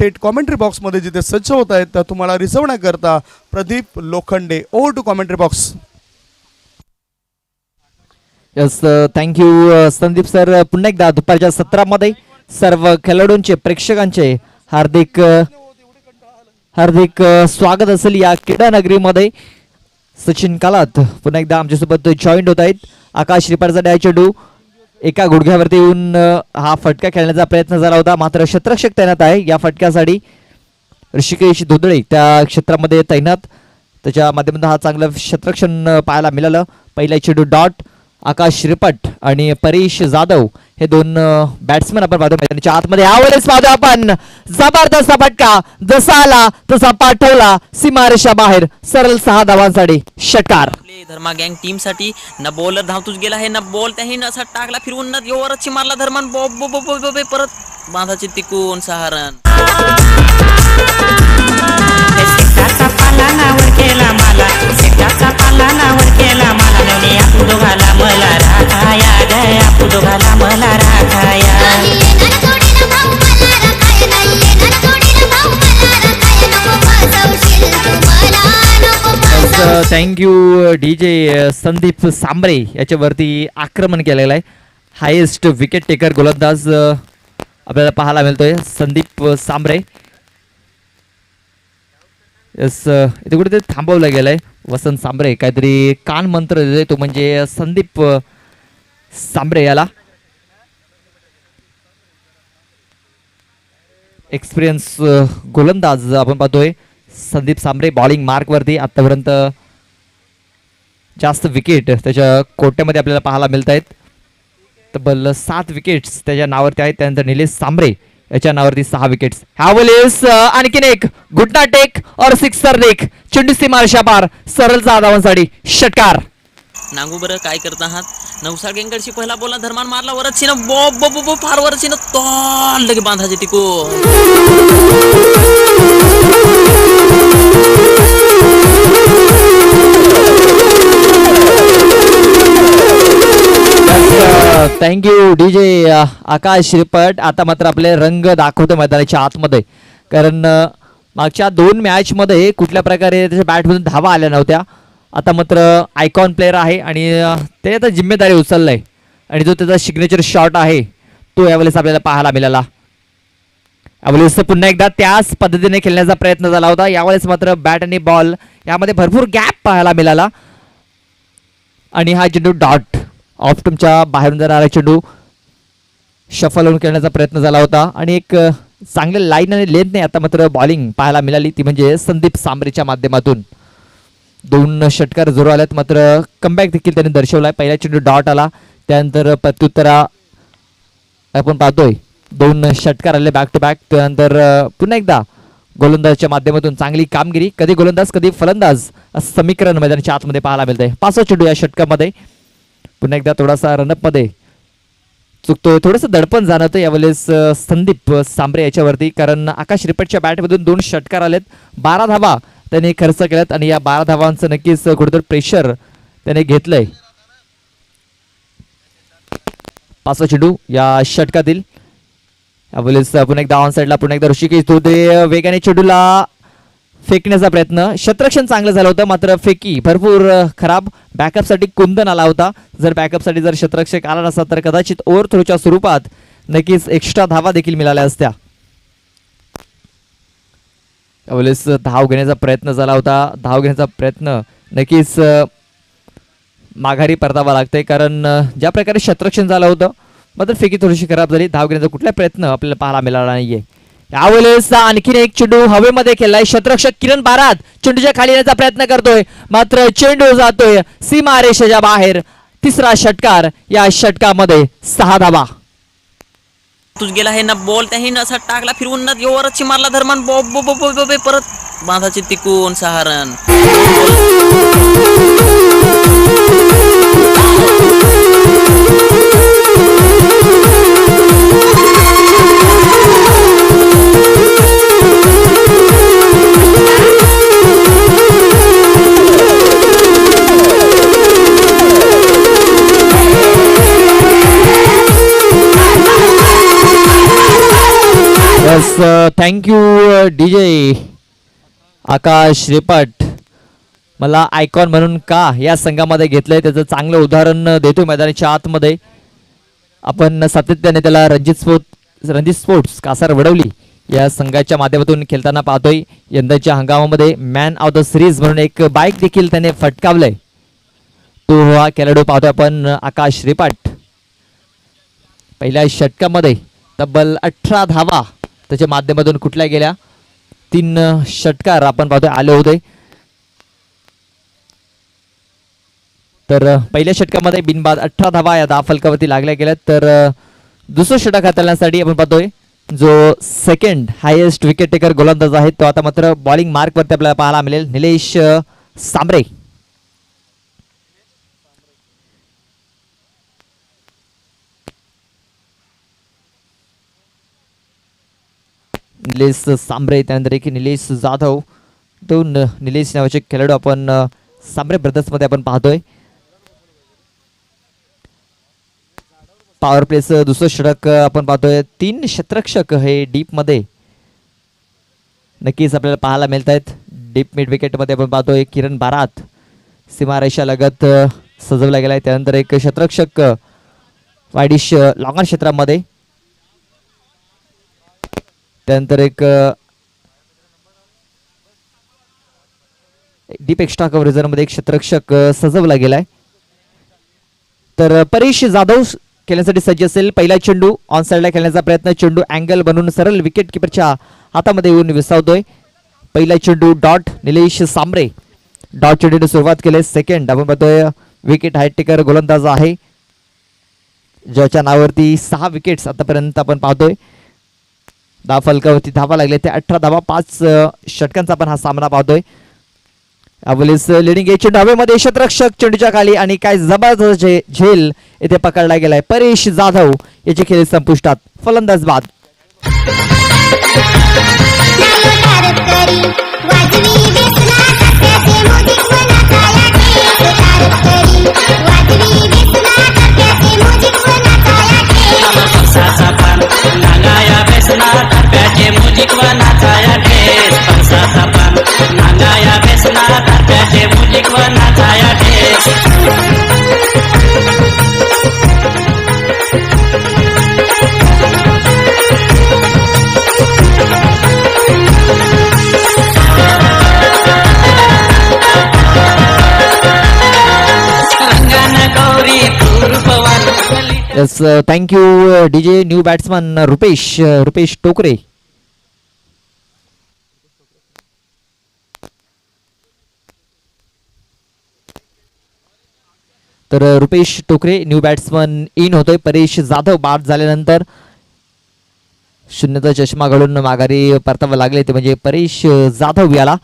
थेट कॉमेंट्री बॉक्समध्ये जिथे सज्ज होत आहेत तर तुम्हाला रिझवण्याकरता Pradeep Lokhande. Over to commentary box. Yes, thank you Sandeep sir. पुन्हा एकदा दुपारच्या सत्रामध्ये सर्व खेळाडूंचे प्रेक्षकांचे हार्दिक हार्दिक स्वागत असेल या क्रीडा नगरीमध्ये. सचिन कालात पुन्हा एकदा आमच्यासोबत जॉईंट होत आहेत. आकाश रिपारचा डाय चेंडू एका गुडघ्यावरती येऊन हा फटका खेळण्याचा प्रयत्न झाला होता, मात्र क्षेत्ररक्षक तैनात आहे या फटक्यासाठी. ऋषिकेश धोदळे त्या क्षेत्रामध्ये तैनात, त्याच्या माध्यमातून हा चांगलं क्षेत्ररक्षण पाहायला मिळालं. पहिला चेंडू डॉट. आकाश रिपट आणि परेश जाधव हे दोन बॅट्समन आपण पाहतो मैदानाच्या आतमध्ये. यावेळेस पाहतो आपण जबरदस्त फटका, जसा आला तसा पाठवला सीमारेषा बाहेर. सरळ 6 धावांसाठी षटकार. धर्मा गँग टीम साठी न बॉलर धावतूच गेला आहे, न बॉल त्याही न असा टाकला फिरवून, न ओव्हरची मारला धर्मान परत बांधाचे तिकून 6 रन. शेकाचा पाला नावर केला मला, शेकाचा पाला नावर केला मला, नवली आपू दोघाला मला राखाया गया, आपू दोघाला मला राखाया. थँक्यू DJ संदीप सांबरे याच्यावरती आक्रमण केलेलं आहे. हायेस्ट विकेट टेकर गोलंदाज आपल्याला पाहायला मिळतोय संदीप सांबरे. यस, इथे कुठेतरी थांबवलं गेलंय वसंत सांबरे, काहीतरी कान मंत्र दिले तो म्हणजे संदीप सांबरे याला. एक्सपिरियन्स गोलंदाज आपण पाहतोय संदीप सांबरे. बॉलिंग मार्क वरती आतापर्यंत जास्त विकेट त्याच्या कोट्यामध्ये आपल्याला पाहायला मिळत आहेत. तब्बल 7 विकेट्स त्याच्या नावावरती आहेत. त्यानंतर निलेश सांबरे याच्या नावावरती 6 विकेट्स. ह्यावेळेस आणखीन एक गुडना टेक और सिक्सर लेक, चेंडू सीमारेषा पार, सरळ 6 धावांसाठी षटकार. नांगू बरं काय करत आहात. नवसाळ गेंगडशी पहिला बोलला धर्मान मारला वरची ना बॉब फार वरची ना तोल लगे बांधाचे तिकून. थँक्यू DJ आकाश रिपट. आता मात्र आपले रंग दाखवतो मैदानाच्या आतमध्ये, कारण मागच्या 2 मॅचमध्ये कुठल्या प्रकारे त्याच्या बॅटमधून धावा आल्या नव्हत्या. आता मात्र आयकॉन प्लेअर आहे आणि ते आता जिम्मेदारी उचललंय आणि जो त्याचा सिग्नेचर शॉट आहे तो यावेळेस आपल्याला पाहायला मिळाला. यावेळेस पुन्हा एकदा त्याच पद्धतीने खेळण्याचा प्रयत्न झाला होता. यावेळेस मात्र बॅट आणि बॉल यामध्ये भरपूर गॅप पाहायला मिळाला आणि हा चेंडू डॉट ऑफ तुमच्या बाहेरून जाणारा चेंडू शफल होऊन खेळण्याचा प्रयत्न झाला होता आणि एक चांगले लाईन आणि लेंथने आता मात्र बॉलिंग पाहायला मिळाली, ती म्हणजे संदीप सांबरेच्या माध्यमातून. 2 षटकार जोर आल्यात, मात्र कमबॅक देखील त्यांनी दर्शवलाय. पहिला चेंडू डॉट आला, त्यानंतर प्रत्युत्तरा आपण पाहतोय 2 षटकार आले बॅक टू बॅक. त्यानंतर पुन्हा एकदा गोलंदाजच्या माध्यमातून चांगली कामगिरी, कधी गोलंदाज कधी फलंदाज असं समीकरण मैदानाच्या आतमध्ये पाहायला मिळतंय. 5वा चेंडू या षटकामध्ये. पुन्हा एकदा थोडासा रनअप मध्ये चुकतोय, थोडंसं दडपण जाणवतं यावेळेस संदीप सांबरे याच्यावरती, कारण आकाश रिपटच्या बॅटमधून 2 षटकार आलेत, 12 धावा त्याने खर्च केल्यात आणि या 12 धावांचं नक्कीच कुठेतरी प्रेशर त्याने घेतलंय. 5वा चेंडू या षटकातील. यावेळेस पुन्हा एकदा ऑन साईडला पुन्हा एकदा ऋषिकेश धोदळे वेगाने चेंडूला फेकण्याचा प्रयत्न. क्षेत्ररक्षण चांगलं झालं होतं, मात्र फेकी भरपूर खराब. बॅकअपसाठी कुंदन आला होता. जर बॅकअपसाठी जर क्षेत्ररक्षक आला नसता तर कदाचित ओव्हर थ्रोच्या स्वरूपात नक्कीच एक्स्ट्रा धावा देखील मिळाल्या असत्या. यावेळेस धाव घेण्याचा प्रयत्न झाला होता. धाव घेण्याचा प्रयत्न नक्कीच माघारी परतावा लागतंय, कारण ज्या प्रकारे क्षेत्ररक्षण झालं होतं मात्र फेकी थोडीशी खराब झाली. धाव घेण्याचा कुठला प्रयत्न आपल्याला पाहायला मिळाला नाहीये. यावेळेस आणखीन एक चेंडू हवेमध्ये खेळलाय. क्षेत्ररक्षक किरण बारात चेंडूच्या खाली येण्याचा प्रयत्न करतोय, मात्र चेंडू जातोय सीमारेषेच्या बाहेर. 3रा षटकार या षटकामध्ये 6 धावा. तुझ गेला आहे ना बॉल त्याही न असा टाकला फिरवून, न ओव्हरची मारला धर्मान बॉब परत बांधाचे तिकून 6 रन. थँक्यू DJ आकाश रिपट. मला आयकॉन म्हणून का या संघामध्ये घेतलंय त्याचं चांगलं उदाहरण देतोय मैदानाच्या आतमध्ये. आपण सातत्याने त्याला रणजित स्पोर्ट्स कासार वडवली या संघाच्या माध्यमातून खेळताना पाहतोय. यंदाच्या हंगामामध्ये मॅन ऑफ द सिरीज म्हणून एक बाईक देखील त्याने फटकावलंय. तो हा खेळाडू पाहतोय आपण आकाश रिपाट. पहिल्या षटकामध्ये तब्बल 18 धावा त्याच्या माध्यमातून कुठल्या गेल्या. 3 षटकार आपण पाहतोय आले होते. तर पहिल्या षटकामध्ये बिनबाद 18 धावा या धावफलकावरती लागल्या गेल्या. तर दुसरं षटक हाताळण्यासाठी आपण पाहतोय जो सेकंड हायेस्ट विकेट टेकर गोलंदाज आहे तो आता मात्र बॉलिंग मार्क वरती आपल्याला पाहायला मिळेल. निलेश सांबरे. निलेश सांबरे त्यानंतर एक निलेश जाधव. दोन निलेश नावाचे खेळाडू आपण सांबरे ब्रदर्स मध्ये आपण पाहतोय. पॉवर प्लेचं दुसरं षटक आपण पाहतोय. 3 क्षेत्ररक्षक हे डीप मध्ये नक्कीच आपल्याला पाहायला मिळत आहेत. डीप मिड विकेट मध्ये आपण पाहतोय किरण बारात सीमारेषा लगत सजवला गेलाय. त्यानंतर एक क्षेत्ररक्षक वायडिश लॉंगर क्षेत्रामध्ये. त्यानंतर एक डीप एक्स्ट्रा कव्हरेजर मध्ये एक क्षेत्ररक्षक सजवला गेलाय. तर परेश जाधव खेळण्यासाठी सज्ज असेल. पहिला चेंडू ऑन साइडला खेळण्याचा प्रयत्न. चेंडू अँगल बनवून सरळ विकेट किपरच्या हातामध्ये येऊन विसावतोय. पहिला चेंडू डॉट निलेश सांबरे. डॉट चेंडूने सुरुवात केली. सेकंड आपण पाहतोय विकेट हाय टेकर गोलंदाज आहे ज्याच्या नावावरती 6 विकेट्स आतापर्यंत आपण पाहतोय. धावफलकावरती धावा लागले ते 18 धावा 5 षटकांचा आपण हा सामना पाहतोय. अवलेस लिडिंग ए चेंडू हवेमध्ये क्षेत्ररक्षक चेंडूच्या खाली आणि काय जबरदस्त झेल येथे पकडला गेलाय. परेश जाधव याचे खेळ संपुष्टात. फलंदाज बाद. Yes, thank you DJ new batsman Rupesh टोकरे. तर रुपेश टोकरे न्यू बॅट्समन इन होतोय. परेश जाधव बाद झाल्यानंतर शून्यता चष्मा घालून माघारी परतावं लागले ते म्हणजे परेश जाधव याला.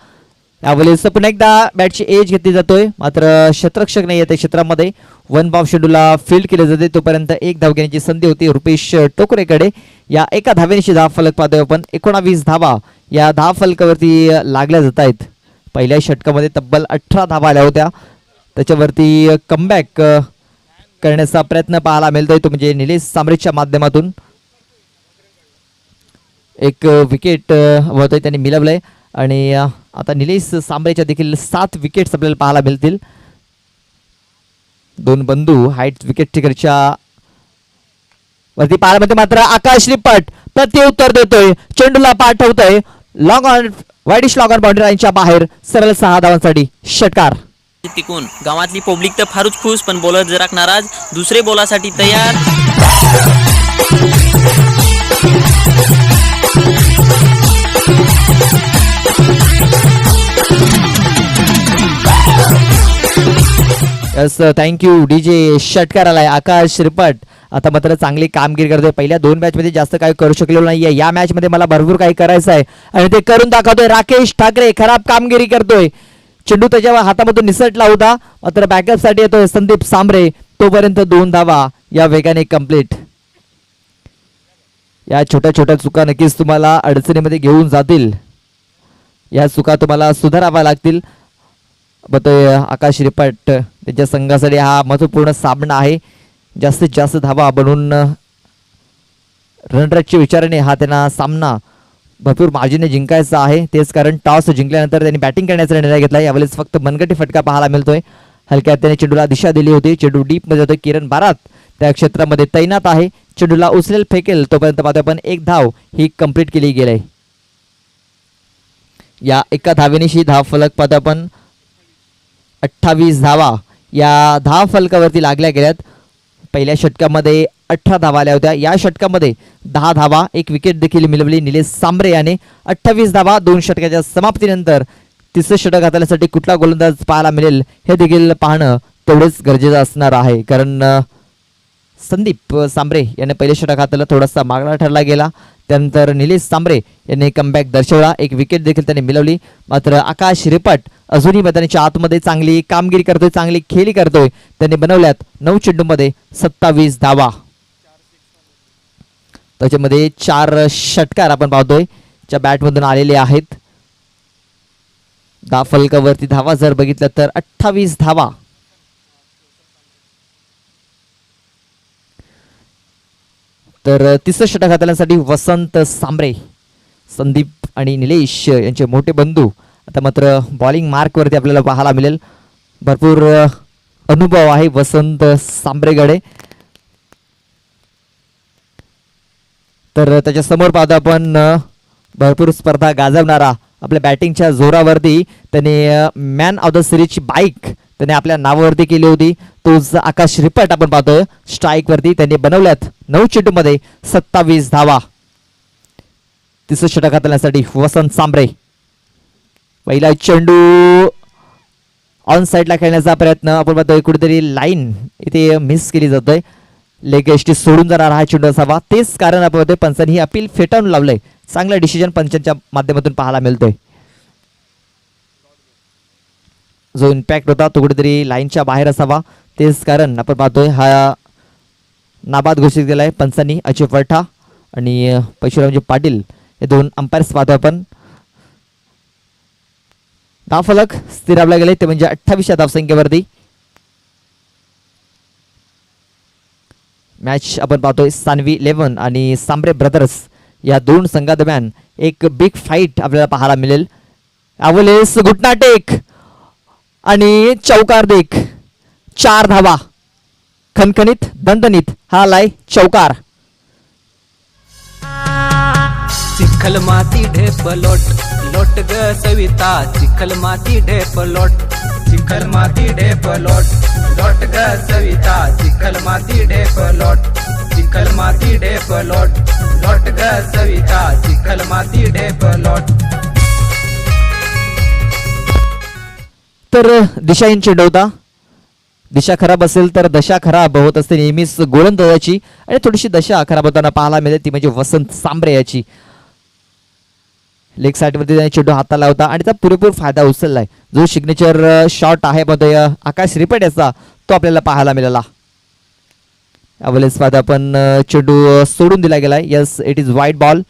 यावेळेस पुन्हा एकदा बॅटची एज घेतली जातोय. मात्र क्षेत्ररक्षक नाही येते क्षेत्रामध्ये. 1 बॉल शेड्यूलला फील्ड केले जाते. तोपर्यंत 1 धाव घेण्याची संधी होती रुपेश टोकरेकडे. या एका धावेची धावफलक पाहतोय आपण. 19 धावा या धावफलकावरती लागल्या जात आहेत. पहिल्या षटकामध्ये तब्बल 18 धावा आल्या होत्या. त्याच्यावरती कमबॅक करण्याचा प्रयत्न पाहायला मिळतोय तो म्हणजे निलेश सांबरेच्या माध्यमातून. एक विकेट होतोय त्यांनी मिळवलंय आणि आता निलेश सांबरेच्या देखील 7 विकेट्स आपल्याला पाहायला मिळतील. 2 बंधू हाईट विकेट टेकरच्या वरती पाहायला मिळते. मात्र आकाश रिपट प्रत्युत्तर देतोय. चेंडूला पाठवतोय long on wideish long on boundary लाईनच्या बाहेर. सरळ 6 धावांसाठी षटकार. टिकून गावातली पब्लिक तर फारच खुश पण बॉलर जरा नाराज. दुसरे बॉलासाठी तयार. Yes thank you DJ. षटकार आलाय आकाश रिपट. आता मात्र चांगली कामगिरी करतोय. पहिल्या 2 मॅच मध्ये जास्त काही करू शकलेलो नाहीये. या मॅच मध्ये मला भरपूर काही करायचं आहे आणि ते करून दाखवतोय. राकेश ठाकरे खराब कामगिरी करतोय. चेंडू त्याच्या हातामधून निसटला होता. मात्र बॅकअप साठी येतोय संदीप सांबरे. तोपर्यंत 2 धावा या वेगाने कंप्लीट. या छोट्या छोट्या चुका नक्कीच तुम्हाला अडचणीमध्ये घेऊन जातील. या चुका तुम्हाला सुधाराव्या लागतील. बतोय आकाश रिपट त्यांच्या संघासाठी हा महत्वपूर्ण सामना आहे. जास्तीत जास्त धावा बनवून रनरेटच्या विचाराने हा त्यांना सामना भरपूर मार्जिनने जिंकायचं आहे. तेच कारण टॉस जिंकल्यानंतर त्यांनी बॅटिंग करण्याचा निर्णय घेतला. यावेळेस फक्त मनगटी फटका पाहायला मिळतोय. हलक्या त्याने चेंडूला दिशा दिली होती. चेंडू डीप मध्ये जातोय. किरण बारात त्या क्षेत्रामध्ये तैनात आहे. चेंडूला उचलेल फेकेल तोपर्यंत पाहतोय आपण एक धाव ही कंप्लीट केली गेली. या एका धावेनिशी धाव फलक पाहतोय आपण 28 धावा या धाव फलकावरती लागल्या गेल्यात. पहिल्या षटकामध्ये 18 धावा आल्या होत्या. या षटकामध्ये 10 धावा, एक विकेट देखील मिळवली निलेश सांबरे याने. 28 धावा 2 षटकाच्या समाप्तीनंतर तिसरं षटक हाताळण्यासाठी कुठला गोलंदाज पाहायला मिळेल हे देखील पाहणं तेवढेच गरजेचं असणार आहे. कारण संदीप सांबरे याने पहिले षटक हाताला थोडासा मागणा ठरला गेला. त्यानंतर निलेश सांबरे यांनी कमबॅक दर्शवला. एक विकेट देखील त्यांनी मिळवली. मात्र आकाश रिपट अजूनही मैदानाच्या आतमध्ये चांगली कामगिरी करतोय, चांगली खेळी करतोय. त्यांनी बनवल्यात 9 चेंडूमध्ये 27 धावा. त्याच्यामध्ये 4 षटकार आपण पाहतोय च्या बॅटमधून आलेले आहेत. धाव फलकावरती धावा जर बघितलं तर 28 धावा. तर तिसरं षटक हाताळण्यासाठी वसंत सांबरे, संदीप आणि निलेश यांचे मोठे बंधू आता मात्र बॉलिंग मार्कवरती आपल्याला पाहायला मिळेल. भरपूर अनुभव आहे वसंत सांबरेकडे. तर त्याच्या समोर पाहतो आपण भरपूर स्पर्धा गाजवणारा आपल्या बॅटिंगच्या जोरावरती त्याने मॅन ऑफ द सिरीजची बाईक त्याने आपल्या नावावरती केली होती. तोच आकाश रिपट आपण पाहतोय स्ट्राईक वरती. त्यांनी बनवल्यात 9 चेंडूमध्ये 27 धावा. तिसरं षटक हाताळण्यासाठी वसंत सांबरे. पहिला चेंडू ऑन साईडला खेळण्याचा प्रयत्न आपण पाहतोय. कुठेतरी लाईन इथे मिस केली जातोय. लेग एसटी सोडून जाणार हा चेंडू असावा. तेच कारण आपण पाहतोय पंचांनी ही अपील फेटाळून लावलंय. चांगला डिसिजन पंचांच्या माध्यमातून पाहायला मिळतोय. जो इम्पॅक्ट होता तो कुठेतरी लाईनच्या बाहेर असावा. तेच कारण आपण पाहतोय हा नाबाद घोषित केलाय पंचांनी. अजय वरठा आणि परशुरामजी पाटील हे 2 अंपायर्स पाहतोय आपण. धाव फलक स्थिरावला गेले ते म्हणजे 28 धावसंख्येवरती. मॅच आपण पाहतोय सानवी 11 आणि सांबरे ब्रदर्स या 2 संघादरम्यान एक बिग फाईट आपल्याला पाहायला मिळेल. यावेळेस घुटना टेक आणि चौकार देख. 4 धावा खणखणीत दणदणीत हा आलाय चौकार. चिखल माती ढेप लोट लोट ग सविता, चिखल माती ढेप लोट, चिखल माती ढेप लोट लोट ग सविता, चिखल माती ढेप लोट, चिखल माती ढेप लोट लोट ग सविता, चिखल माती ढेप लोट. तर दिशा इन चेंडवता. दिशा खराब असेल तर दशा खराब होत असते नेहमीच गोलंदाजाची. आणि थोडीशी दशा खराब होताना पाहायला मिळते ती म्हणजे वसंत सांबरे याची. लेग साईडवरती त्याने चेंडू हाताला होता आणि त्याचा पुरेपूर फायदा उचललाय. जो सिग्नेचर शॉट आहे आकाश रिपट याचा तो आपल्याला पाहायला मिळाला. यावेळेस पाहता आपण चेंडू सोडून दिला गेलाय. Yes, it is wide ball.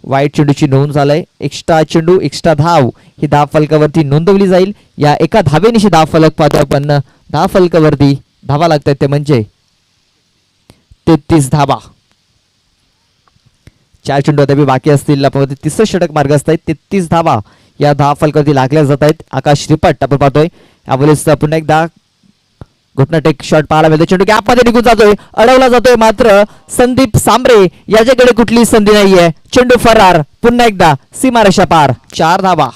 वाईट चेंडूची नोंद झालाय. एक्स्ट्रा चेंडू एक्स्ट्रा धाव ही धाव फलकावरती नोंदवली जाईल. या एका धावेनिशी धाव फलक पाहतो आपण. धाव फलकावरती धावा लागतात ते म्हणजे 33 धावा. 4 चेंडू आता बाकी असतील. आपण तिसरं षटक मार्ग असत आहेत. 33 धावा या धाव फलकावरती लागल्या जात आहेत. आकाश रिपट आपण पाहतोय. यावेळेस पुन्हा एकदा घुटना टेक शॉट पाहायला मिळतो. चेंडू गॅपमध्ये निघून जातोय, अडवला जातोय. मात्र संदीप सांबरे याच्याकडे कुठली संधी नाहीये. चेंडू फरार. पुन्हा एकदा सीमारेषा पार. 4 धावा.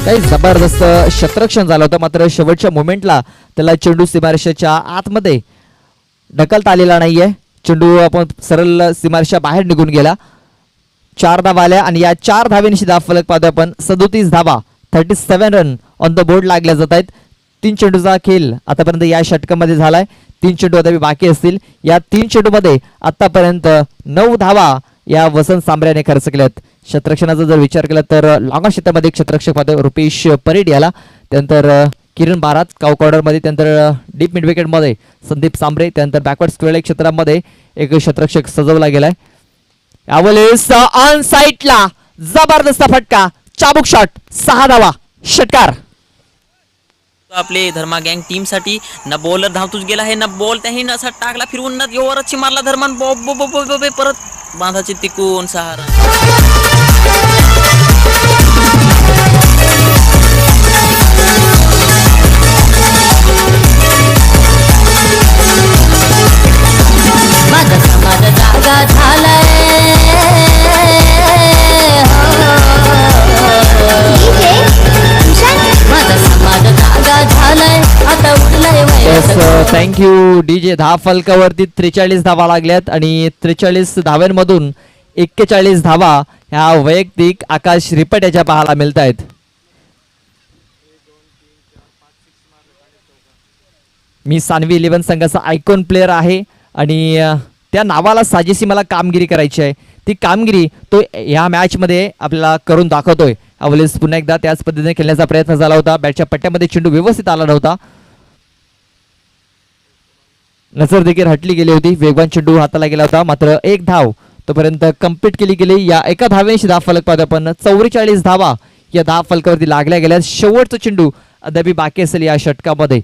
काही जबरदस्त शतरक्षण झालं होतं. मात्र शेवटच्या मोमेंटला त्याला चेंडू सीमारेषेच्या आतमध्ये ढकलता आलेला नाहीये. चेंडू आपण सरळ सीमारेषा बाहेर निघून गेला. 4 धावा आल्या आणि या 4 धावेनिशी धाव फलक पाहतो आपण. 37 धावा 37 रन ऑन द बोर्ड लागल्या जात आहेत. 3 चेंडूचा खेळ आतापर्यंत या षटकामध्ये झालाय. 3 चेंडू आता बाकी असतील. या 3 चेंडूमध्ये आतापर्यंत 9 धावा या वसंत सांबरे खर्च केल्यात. क्षेत्ररक्षणाचा जर विचार केला तर लॉंगा क्षेत्रामध्ये एक क्षेत्ररक्षक पाहतो रुपेश परेड याला. त्यानंतर किरण बारात काउ कॉर्नरमध्ये. त्यानंतर डीप मिड विकेटमध्ये संदीप सांबरे. त्यानंतर बॅकवर्ड स्क्वेअर क्षेत्रामध्ये एक क्षेत्ररक्षक सजवला गेलाय. यावेळेस ऑन साईडला जबरदस्त फटका. चाबूक शॉट. 6 धावा. षटकार. आपले धर्मा गँग टीम साठी न बॉलर धावतूच गेला आहे, न बॉल त्याही न असा टाकला फिरवून न ओव्हरची मारला धर्मान बॉब बॉब बॉब बॉब परत बांधाची तिकून 6 रन. माझा समाज जागा झालाय माझा समाज जागा झालाय आता उडलाय येस वय थँक्यू डीजे. 10 फलकावरती 43 धावा लागल्यात आणि 43 धाव्यांमधून 41 धावा ह्या वैयक्तिक आकाश रिपट याच्या पाहायला मिळत आहेत. मी सानवी 11 संघाचा आयकॉन प्लेअर आहे आणि त्या नावाला साजेशी मला कामगिरी करायची आहे. ती कामगिरी तो ह्या मॅचमध्ये आपल्याला करून दाखवतोय. अवलेस पुन्हा एकदा त्याच पद्धतीने खेळण्याचा प्रयत्न झाला होता. बॅटच्या पट्ट्यामध्ये चेंडू व्यवस्थित आला नव्हता. नजर देखील हटली गेली होती. वेगवान चेंडू हाताला गेला होता. मात्र एक धाव तोपर्यंत कंप्लीट केली गेली. या एका धावेशी 10 फलक पाहतो आपण. 44 धावा या 10 फलकावरती लागल्या गेल्या. शेवटचा चेंडू अद्याप बाकी असेल या षटकामध्ये.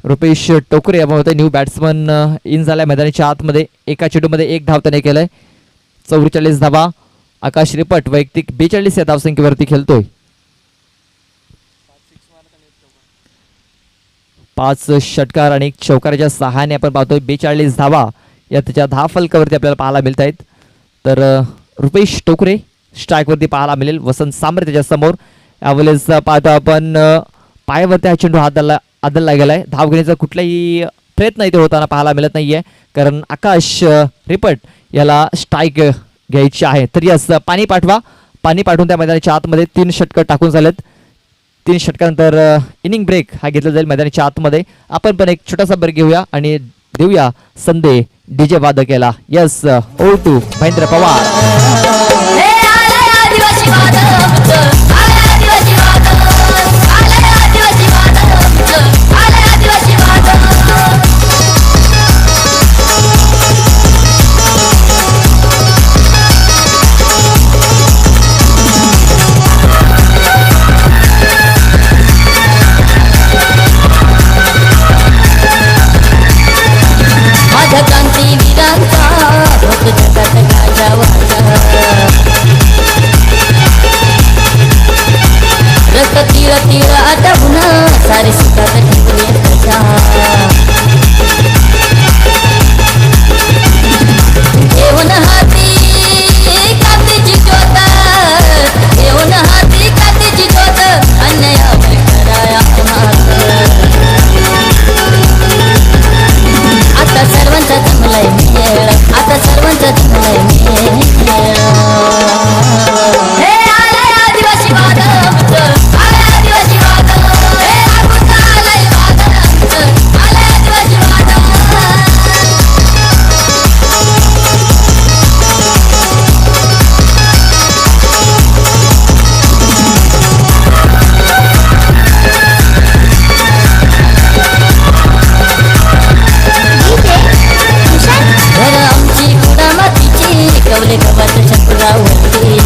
रुपेश टोकरे यामध्ये न्यू बॅट्समन इन झालाय मैदानाच्या आतमध्ये. एका चेंडूमध्ये 1 धाव त्याने केलंय. 44 धावा. आकाश रिपट वैयक्तिक 42 या धावसंख्येवरती खेळतोय. 5 षटकार आणि 1 चौकाराच्या सहाय्याने आपण पाहतोय 42 धावा या त्याच्या 10 फलकावरती आपल्याला पाहायला मिळत आहेत. तर रुपेश टोकरे स्ट्राईकवरती पाहायला मिळेल. वसंत सांबरे त्याच्या समोर. यावेळेस पाहतो आपण पायावरती हा चेंडू आदलला गेलाय. धाव घेण्याचा कुठलाही प्रयत्न इथे होताना पाहायला मिळत नाहीये, कारण आकाश रिपट याला स्ट्राईक घ्यायची आहे. तर यस पाणी पाठवून त्या मैदानाच्या आतमध्ये 3 षटकर टाकून झालेत. 3 षटकानंतर इनिंग ब्रेक हा घेतला जाईल मैदानाच्या आतमध्ये. आपण पण एक छोटासा ब्रेक घेऊया आणि देऊया संदे डीजे वादकेला. यस ओ टू महेंद्र पवार. माझ्या क्रांतीवीरांचा होत जगात गाजावाजा. रक्त तीर तीर आटवून सारे सुखात ठेवले प्रजा. घेऊन हाती कांतीची ज्योत, घेऊन हाती कांतीची ज्योत, अन्यायावर कराया मात. आता सर्वांचा जमलाय मेळ, आता सर्वांचा जमलाय मेळ. हे आलाय आदिवासी वाद आमचं, आलाय आदिवासी वाद. हे आगुंत आलाय वाद आमचं, आलाय आदिवासी वाद. घर आमची कुडा मातीची कवले गवत चक्रावरती.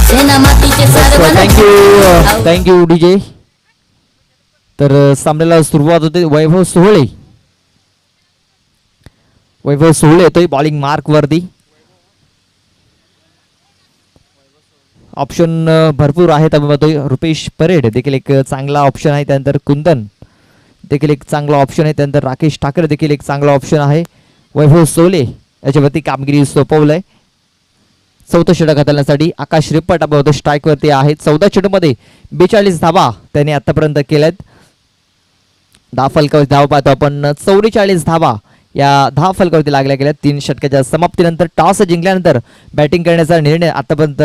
सेना मातीचे थँक्यू डीजे. तर सामन्याला सुरुवात होते. वैभव सोहळे येतोय बॉलिंग मार्क वरती. ऑप्शन भरपूर आहेत. आपण बघतोय रुपेश परेड देखील एक चांगला ऑप्शन आहे. त्यानंतर कुंदन देखील एक चांगला ऑप्शन आहे. त्यानंतर राकेश ठाकरे देखील एक चांगला ऑप्शन आहे. वैभव सोले याच्यावरती कामगिरी सोपवलंय. 4थं षटक हाताळण्यासाठी आकाश रिपट आपण स्ट्राईकवरती आहे. 14 चेंडूमध्ये 42 धावा त्याने आतापर्यंत केल्यात. 10 फलकावरती धावा पाहतो आपण. 44 धावा या 10 फलकावरती लागल्या गेल्या. 3 षटकाच्या समाप्तीनंतर टॉस जिंकल्यानंतर बॅटिंग करण्याचा निर्णय आतापर्यंत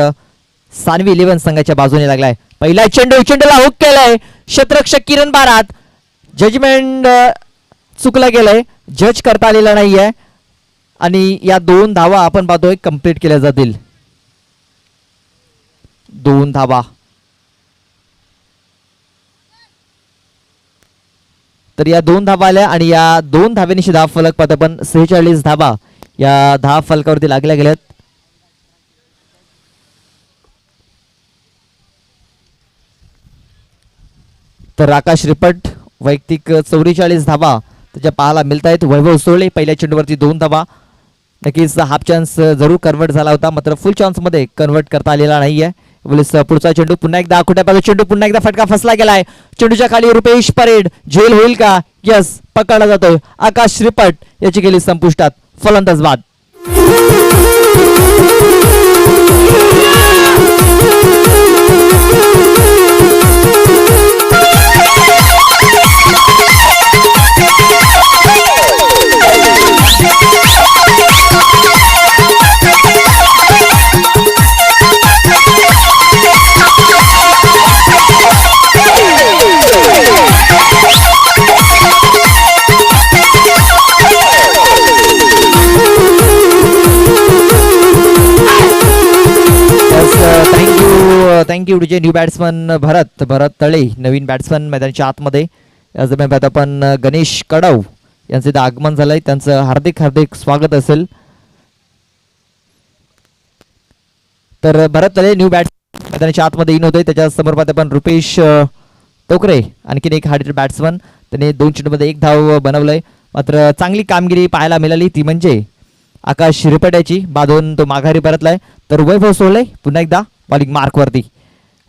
सानवी 11 संघाच्या बाजूने लागलाय. पहिला चेंडूला हुक केलाय क्षेत्ररक्षक किरण बारात. जजमेंट चुकलं गेलंय, जज करता आलेला नाहीये आणि या 2 धावा आपण पाहतोय कंप्लीट केल्या जातील. 2 धावा. तर या 2 धावा आल्या आणि या 2 धाव्यांशी 10 फलक पाहतो आपण. 46 धावा या 10 फलकावरती लागल्या गेल्यात. तर आकाश रिपट वैयक्तिक 44 धावा त्याच्या पाहायला मिळत आहेत. वैभव सोळे पहिल्या चेंडूवरती 2 धावा. नक्कीच हाफ चान्स जरूर कन्वर्ट झाला होता, मात्र फुल चान्स मध्ये कन्वर्ट करता आलेला नाहीये. पुढचा चेंडू पुन्हा एकदा आखुट्यापासून चेंडू पुन्हा एकदा फटका फसला गेलाय. चेंडूच्या खाली रुपेश परेड झेल होईल का? यस, पकडला जातोय. आकाश श्रीपट याची गेली संपुष्टात. फलंदाज बाद. थँक्यू जे न्यू बॅट्समन भरत तळे नवीन बॅट्समन मैदानाच्या आतमध्ये. याच दरम्यान पाहत आपण गणेश कडव यांचे इथं आगमन झालंय. त्यांचं हार्दिक स्वागत असेल. तर भरत तळे न्यू मैदानाच्या आतमध्ये इन होते. त्याच्या समोर पाहत आपण रुपेश टोकरे आणखीन एक हार्ड बॅट्समन. त्याने 2 चेंडूमध्ये 1 धाव बनवलंय. मात्र चांगली कामगिरी पाहायला मिळाली ती म्हणजे आकाश रिपट्याची. बाधून तो माघारी परतलाय. तर वैभव सोहळे पुन्हा एकदा बॉलिंग मार्कवरती.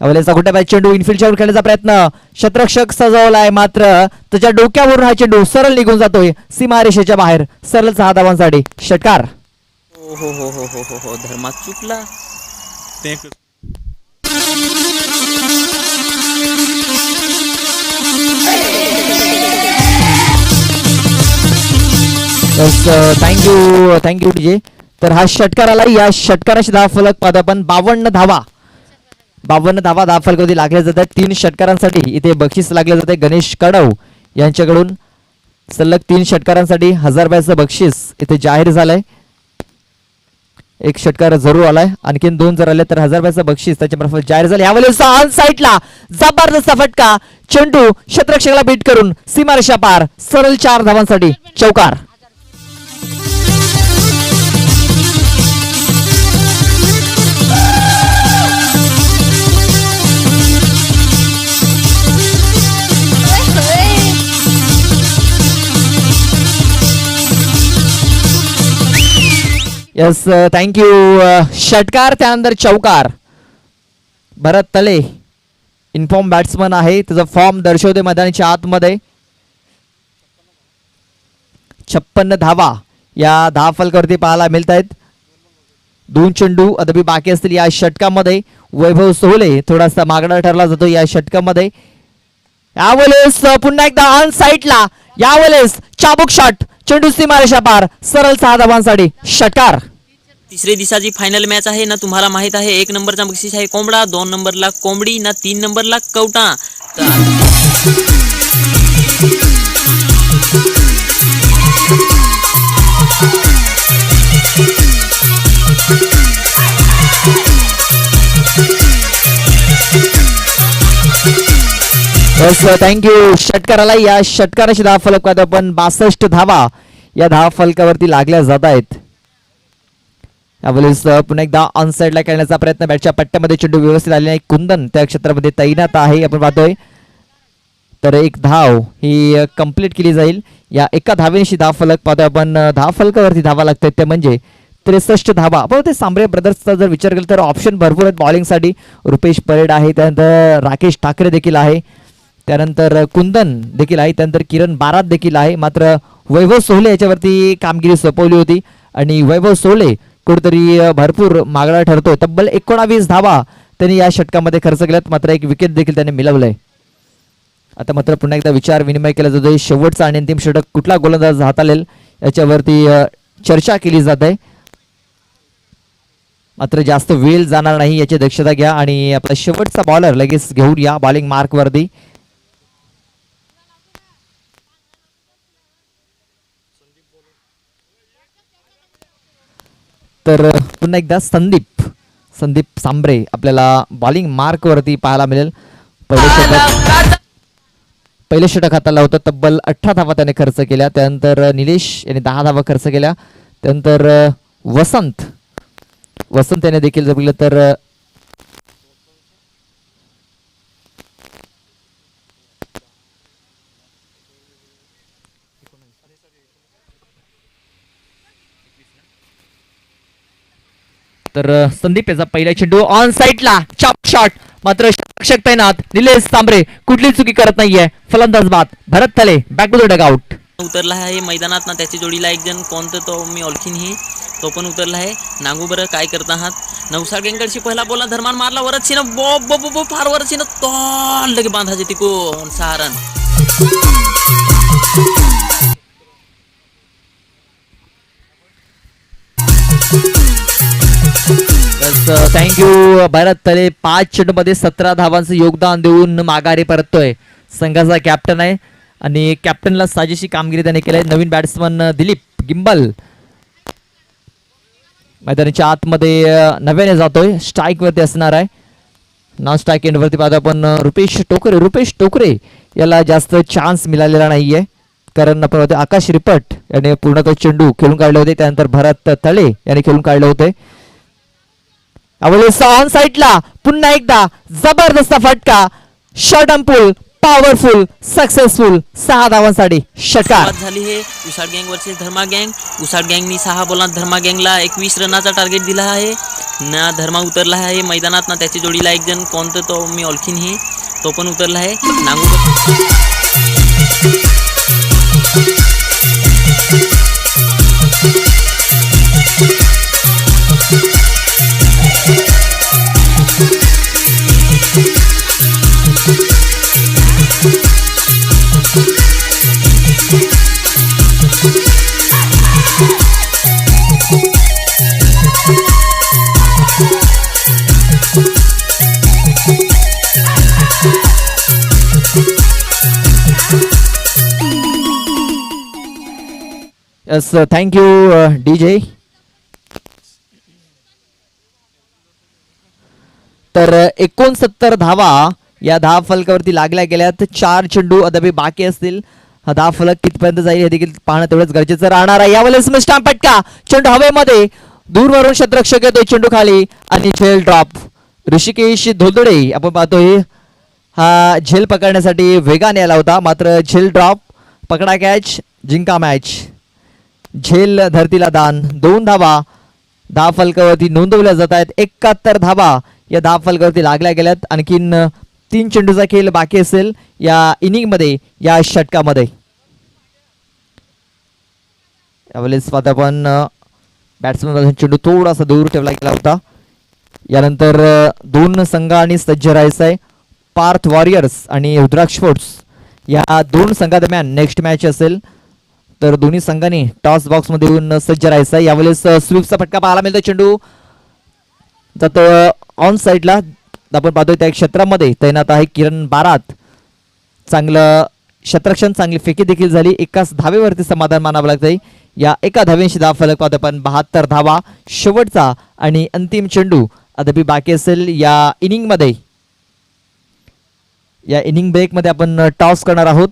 अवलेचा कुठे बॅच चेंडू इनफिल्डच्या वर खेळण्याचा प्रयत्न. शतरक्षक सजवलाय, मात्र त्याच्या डोक्यावरून हा चेंडू सरळ निघून जातोय सीमारेषेच्या बाहेर. सरळ 6 धावांसाठी षटकार. हो हो हो हो हो हो हो धर्मा चुकला. Thank you DJ. तर हा षटकार आला. या षटकाराची धाव फलक पाहतो आपण 52 धावा. 52 धावा धाव फलकावरती लागल्या जातात. 3 षटकारांसाठी इथे बक्षीस लागले जाते. गणेश कडव यांच्याकडून सलग 3 षटकारांसाठी 1000 रुपयाचं बक्षीस इथे जाहीर झालंय. 1 षटकार जरूर आलाय. आणखीन 2 जर आले तर 1000 रुपयाचं बक्षीस त्याच्यामार्फत जाहीर झालं. यावेळेस ऑन साईडला जबरदस्त फटका. चेंडू शतरक्षकाला बीट करून सीमारेषा पार. सरळ 4 धावांसाठी चौकार. Yes, thank you. षटकार त्यानंतर चौकार. भरत तळे इन्फॉर्म बॅट्समन आहे. त्याचा फॉर्म दर्शवते मैदानाच्या आतमध्ये. 56 धावा या धाव फलकावरती पाहायला मिळत आहेत. 2 चेंडू अद्याप बाकी असतील या षटकामध्ये. वैभव सोहळे थोडासा मागणा ठरला जातो या षटकामध्ये. यावेळेस पुन्हा एकदा ऑन साईडला. यावेळेस चाबूक शॉट. चेंडू सीमारेषा पार. सरळ 6 धावांसाठी षटकार. तिसरे दिवसाची फायनल मॅच आहे ना. तुम्हाला माहित आहे 1 नंबरचा बक्षीस आहे कोंबडा, 2 नंबरला कोंबडी ना 3 नंबरला कवटा. थँक्यू. षटकाराला या षटकाराची धाव फलक पाहतो आपण 62 धावा या धाव फलकावरती लागल्या जात आहेत. यावेळेस पुन्हा एकदा ऑन साईडला खेळण्याचा प्रयत्न. बॅटच्या पट्ट्यामध्ये चेंडू व्यवस्थित आले नाही. कुंदन त्या क्षेत्रामध्ये तैनात आहे आपण पाहतोय. तर 1 धाव ही कंप्लीट केली जाईल. या एका धावेशी धाव फलक पाहतोय आपण. धाव फलकावरती धावा लागतात ते म्हणजे 63 धावा. पण ते सांबरे ब्रदर्सचा जर विचार केला तर ऑप्शन भरपूर आहेत बॉलिंगसाठी. रुपेश परेड आहे, त्यानंतर राकेश ठाकरे देखील आहे, त्यानंतर कुंदन देखील आहे, त्यानंतर किरण बारात देखील आहे. मात्र वैभव सोहळे याच्यावरती कामगिरी सोपवली होती आणि वैभव सोहळे कुठेतरी भरपूर मागणा ठरतोय. तब्बल 19 धावा त्यांनी या षटकामध्ये खर्च केल्यात. मात्र 1 विकेट देखील त्याने मिळवलंय. आता मात्र पुन्हा एकदा विचार विनिमय केला जातोय. शेवटचा आणि अंतिम षटक कुठला गोलंदाज हाताळेल याच्यावरती चर्चा केली जात आहे. मात्र जास्त वेळ जाणार नाही याची दक्षता घ्या आणि आपला शेवटचा बॉलर लगेच घेऊन या बॉलिंग मार्क वरती. तर पुन्हा एकदा संदीप सांबरे आपल्याला बॉलिंग मार्क वरती पाहायला मिळेल. पहिले षटक हाताला होतं. तब्बल 18 धावा त्याने खर्च केल्या. त्यानंतर निलेश याने 10 धावा खर्च केल्या. त्यानंतर वसंत याने देखील जर बघितलं तर तर संदीप याचा पहिला चेंडू ऑन साईडला चॉप शॉट, मात्र रक्षक तैनात निलेश सांबरे कुठली चुकी करत नाहीये. फलंदाज बाद भरत थले बॅक टू द डगआउट. उतरला आहे मैदानात ना, त्याच्या जोडीला एक जण कोणतं तो मी ओळखीन ही, तो पण उतरला आहे. नांगू बरं काय करत आहात. नवसाळ गँगकडची पहिला बोलला धर्मान मारला वरच ना, बो बो बो बो फार वरच ना, तो लगे बांधायचे तिकून 6 रन. थँक्यू भरत तले 5 चेंडूमध्ये 17 धावांचं योगदान देऊन माघारी परततोय. संघाचा कॅप्टन आहे आणि कॅप्टनला साजेशी कामगिरी त्याने केली. नवीन बॅट्समन दिलीप गिंबल मैदानाच्या आतमध्ये नव्याने जातोय. स्ट्राईक वरती असणार आहे. नॉन स्ट्राईक एंड वरती पाहतो आपण रुपेश टोकरे याला जास्त चान्स मिळालेला नाहीये, कारण आपण पाहतो आकाश रिपट याने पूर्ण तो चेंडू खेळून काढले होते. त्यानंतर भरत तळे याने खेळून काढले होते. ऑन साईडला पुन्हा एकदा जबरदस्त फटका, short and pull powerful successful 6 धावांसाठी षटकार. सुरुवात झाली हे उसाड गँग वरचे धर्मा गँग. उसाड गँगनी 6 बोलात धर्मा गँगला 21 रनाचा टार्गेट दिला आहे ना. धर्मा उतरला आहे मैदानात ना, त्याच्या जोडीला एक जण कोणतं तो मी ओळखीन ही, तो पण उतरला आहे. नांगू यस थँक्यू डीजे. तर 69 धावा या धाव फलकावरती लागल्या गेल्यात. 4 चेंडू अद्याप बाकी असतील. हा धाव फलक कितपर्यंत जाईल हे देखील पाहणं तेवढंच गरजेचं राहणार आहे. यावेळेस स्टंप पटका, चेंडू हवेमध्ये, दूरवरून क्षेत्ररक्षक येतोय, चेंडू खाली आणि झेल ड्रॉप. ऋषिकेश धोलदडे आपण पाहतोय हा झेल पकडण्यासाठी वेगाने आला होता, मात्र झेल ड्रॉप, पकडा कॅच, जिंका मॅच. झेल धरतीला दान. 2 धावा धाव फलकावरती नोंदवल्या जात आहेत. 71 धावा या धाव फलकावरती लागल्या गेल्यात. आणखीन 3 चेंडूचा खेळ बाकी असेल या इनिंग मध्ये, या षटकामध्ये. यावेळेस पाहता आपण बॅट्समन चेंडू थोडासा दूर ठेवला गेला होता. यानंतर 2 संघांनी सज्ज राहायचं आहे. पार्थ वॉरियर्स आणि रुद्राक्ष स्पोर्ट्स या 2 संघादरम्यान नेक्स्ट मॅच असेल. तर दोन्ही संघांनी टॉस बॉक्स मध्ये येऊन सज्ज राहायचं आहे. यावेळेस स्वीपचा फटका पाहायला मिळतो. चेंडू जातो ऑन साईडला. आपण पाहतोय त्या क्षेत्रामध्ये तैनात आहे किरण बारात. चांगलं क्षेत्ररक्षण, चांगली फेकी देखील झाली. एकाच धावेवरती समाधान मानावं लागतंय. या एका धावेशी धाव फलक पाहतो आपण 72 धावा. शेवटचा आणि अंतिम चेंडू अद्याप बाकी असेल या इनिंग मध्ये. या इनिंग ब्रेक मध्ये आपण टॉस करणार आहोत.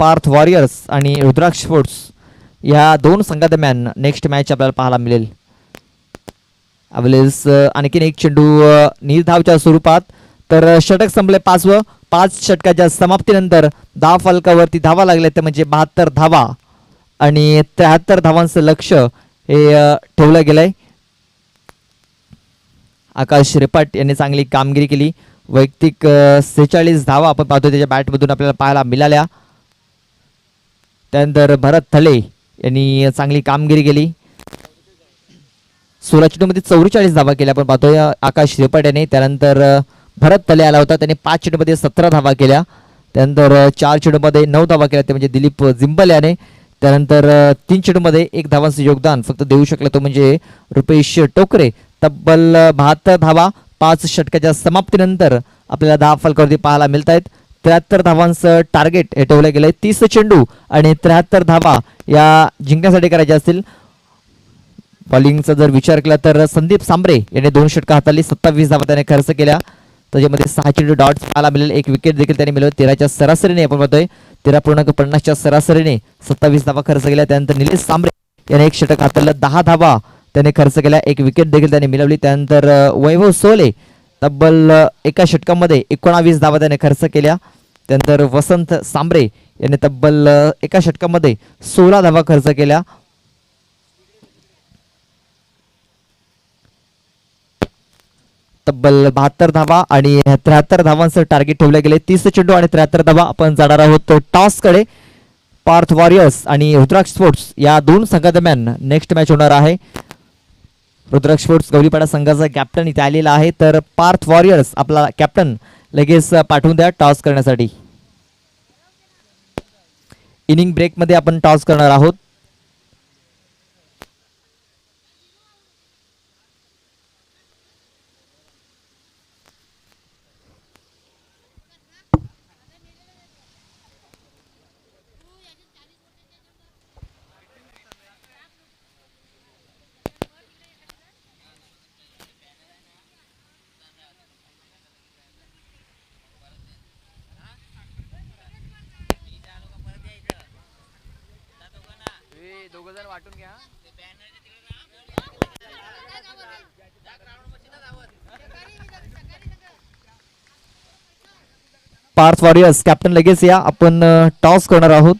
पार्थ वॉरियर्स आणि रुद्राक्ष स्पोर्ट्स या 2 संघादरम्यान नेक्स्ट मॅच आपल्याला पाहायला मिळेल. यावेळेस आणखीन एक चेंडू निर्धावच्या स्वरूपात. तर षटक संपले 5वं. 5 षटकाच्या समाप्तीनंतर धाव फलकावरती धावा लागल्या ते म्हणजे 72 धावा आणि 73 धावांचं लक्ष हे ठेवलं गेलंय. आकाश रिपट यांनी चांगली कामगिरी केली. वैयक्तिक 46 धावा आपण पाहतो त्याच्या बॅटमधून आपल्याला पाहायला मिळाल्या. त्यानंतर भरत थले यांनी चांगली कामगिरी केली. 16 चेंडूमध्ये 44 धावा केल्या आपण पाहतोय आकाश रिपट याने. त्यानंतर भरत थले आला होता, त्याने 5 चेंडूमध्ये 17 धावा केल्या. त्यानंतर 4 चेंडूमध्ये 9 धावा केल्या ते म्हणजे दिलीप जिंबल याने. त्यानंतर 3 चेंडूमध्ये 1 धावांचं योगदान फक्त देऊ शकला तो म्हणजे रुपेश टोकरे. तब्बल 72 धावा 5 षटकाच्या समाप्तीनंतर आपल्याला धाव फलकावरती पाहायला मिळत आहेत. 73 धावांचं टार्गेट हे ठेवलं गेलंय. 30 चेंडू आणि 73 धावा या जिंकण्यासाठी करायच्या असतील. बॉलिंगचा जर विचार केला तर संदीप सांबरे याने 2 षटकं हाताळली. 27 धावा त्याने खर्च केल्या. त्याच्यामध्ये 6 चेंडू डॉट्स पाहायला मिळेल. 1 विकेट देखील त्याने मिळवली. 13च्या सरासरीने आपण पाहतोय 13.50च्या सरासरीने 27 धावा खर्च केल्या. त्यानंतर निलेश सांबरे याने 1 षटक हाताळलं. 10 धावा त्याने खर्च केल्या. 1 विकेट देखील त्याने मिळवली. त्यानंतर वैभव सोले तब्बल एका षटकामध्ये 19 धावा त्याने खर्च केल्या. त्यानंतर वसंत सांबरे याने तब्बल एका षटकामध्ये 16 धावा खर्च केल्या. तब्बल 72 धावा आणि 73 धावांचं टार्गेट ठेवले गेले. 30 चेंडू आणि 73 धावा. आपण जाणार आहोत टॉसकडे. पार्थ वॉरियर्स आणि रुद्राक्ष स्पोर्ट्स या दोन संघादरम्यान नेक्स्ट मॅच होणार आहे. रुद्राक्ष स्पोर्ट्स गवलीपाडा संघाचा कॅप्टन इथे आलेला आहे, तर पार्थ वॉरियर्स आपला कॅप्टन लगेच पाठवून द्या टॉस करण्यासाठी. इनिंग ब्रेकमध्ये आपण टॉस करणार आहोत. पार्थ वॉरियर्स कॅप्टन लगेच या, आपण टॉस करणार आहोत.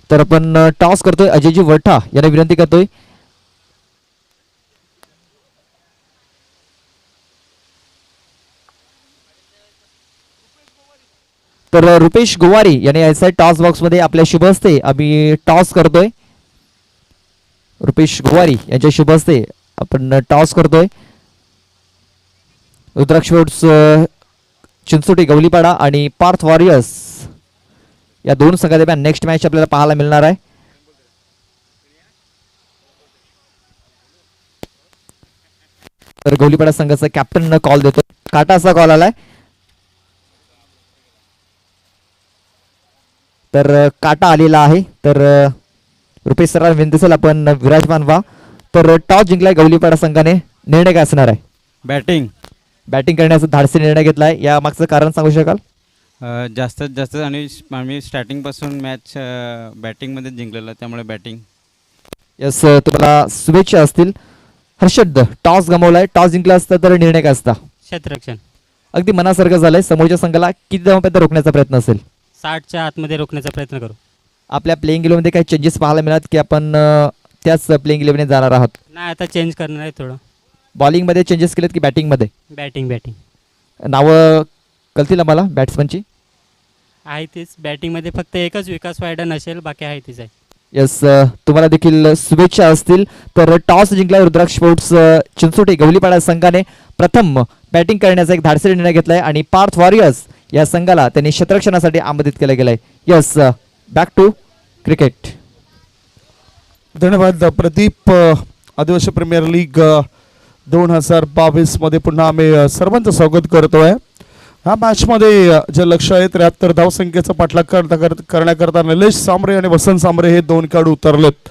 तर आपण टॉस करतोय. अजयजी वठा यांना विनंती करतोय. तर रुपेश गोवारी यांनी यायचं टॉस बॉक्स मध्ये आपल्या शुभ हस्ते आम्ही टॉस करतोय. रुपेश गोवारी यांच्या शुभ हस्ते आपण टॉस करतोय. रुद्राक्ष स्पोर्ट्स चिंचोटी गवलीपाडा आणि पार्थ वॉरियर्स या दोन संघादरम्यान नेक्स्ट मॅच आपल्याला पाहायला मिळणार आहे. तर गवलीपाडा संघाचा कॅप्टन कॉल देतो. काटाचा कॉल आलाय. तर काटा आलेला आहे. तर रुपेश सर विनंती असेल आपण विराजमान व्हा. तर टॉस जिंकलाय गवलीपाडा संघाने. निर्णय काय असणार आहे? बॅटिंग करण्याचा धाडसी निर्णय घेतलाय. या मागचं कारण सांगू शकाल? जास्तीत जास्त आणि आम्ही स्टार्टिंगपासून मॅच बॅटिंगमध्ये जिंकलेलं, त्यामुळे बॅटिंग. यस, तुम्हाला शुभेच्छा असतील. हर्षद, टॉस गमावलाय. टॉस जिंकला असता तर निर्णय काय असता? क्षेत्ररक्षण. अगदी मनासारखं झालंय. समोरच्या संघाला किती धावांपर्यंत रोखण्याचा प्रयत्न असेल? 60च्या आतमध्ये रोखण्याचा प्रयत्न करू. आपल्या प्लेइंग इलेव्हनमध्ये काही चेंजेस पाहायला मिळात की आपण त्याच प्लेइंग इलेव्हनने जाणार आहात? नाही, आता चेंज करणार आहे थोडं. बॉलिंगमध्ये चेंजेस केलेत की बॅटिंगमध्ये? बॅटिंग नावं कळतील आम्हाला बॅट्समनची? आहे तीच. बॅटिंगमध्ये फक्त एकच विकास वायडा नसेल, बाकी आहे तीच आहे. यस, तुम्हाला देखील शुभेच्छा असतील. तर टॉस जिंकला रुद्राक्ष स्पोर्ट्स चिंचोटी गवलीपाडा संघाने. प्रथम बॅटिंग करण्याचा एक धाडसी निर्णय घेतलाय आणि पार्थ वॉरियर्स या संघाला त्यांनी क्षेत्ररक्षणासाठी आमंत्रित केलं गेलंय. Yes, back to cricket. धन्यवाद प्रदीप. आदिवासी प्रीमियर लीग 2022 मध्ये पुन्हा आम्ही सर्वांचं स्वागत करतोय. ह्या मॅचमध्ये जे लक्ष आहे 73 धावसंख्येचा पाठलाग करण्याकरता निलेश सांबरे आणि वसंत सांबरे हे दोन खेळाडू उतरलेत.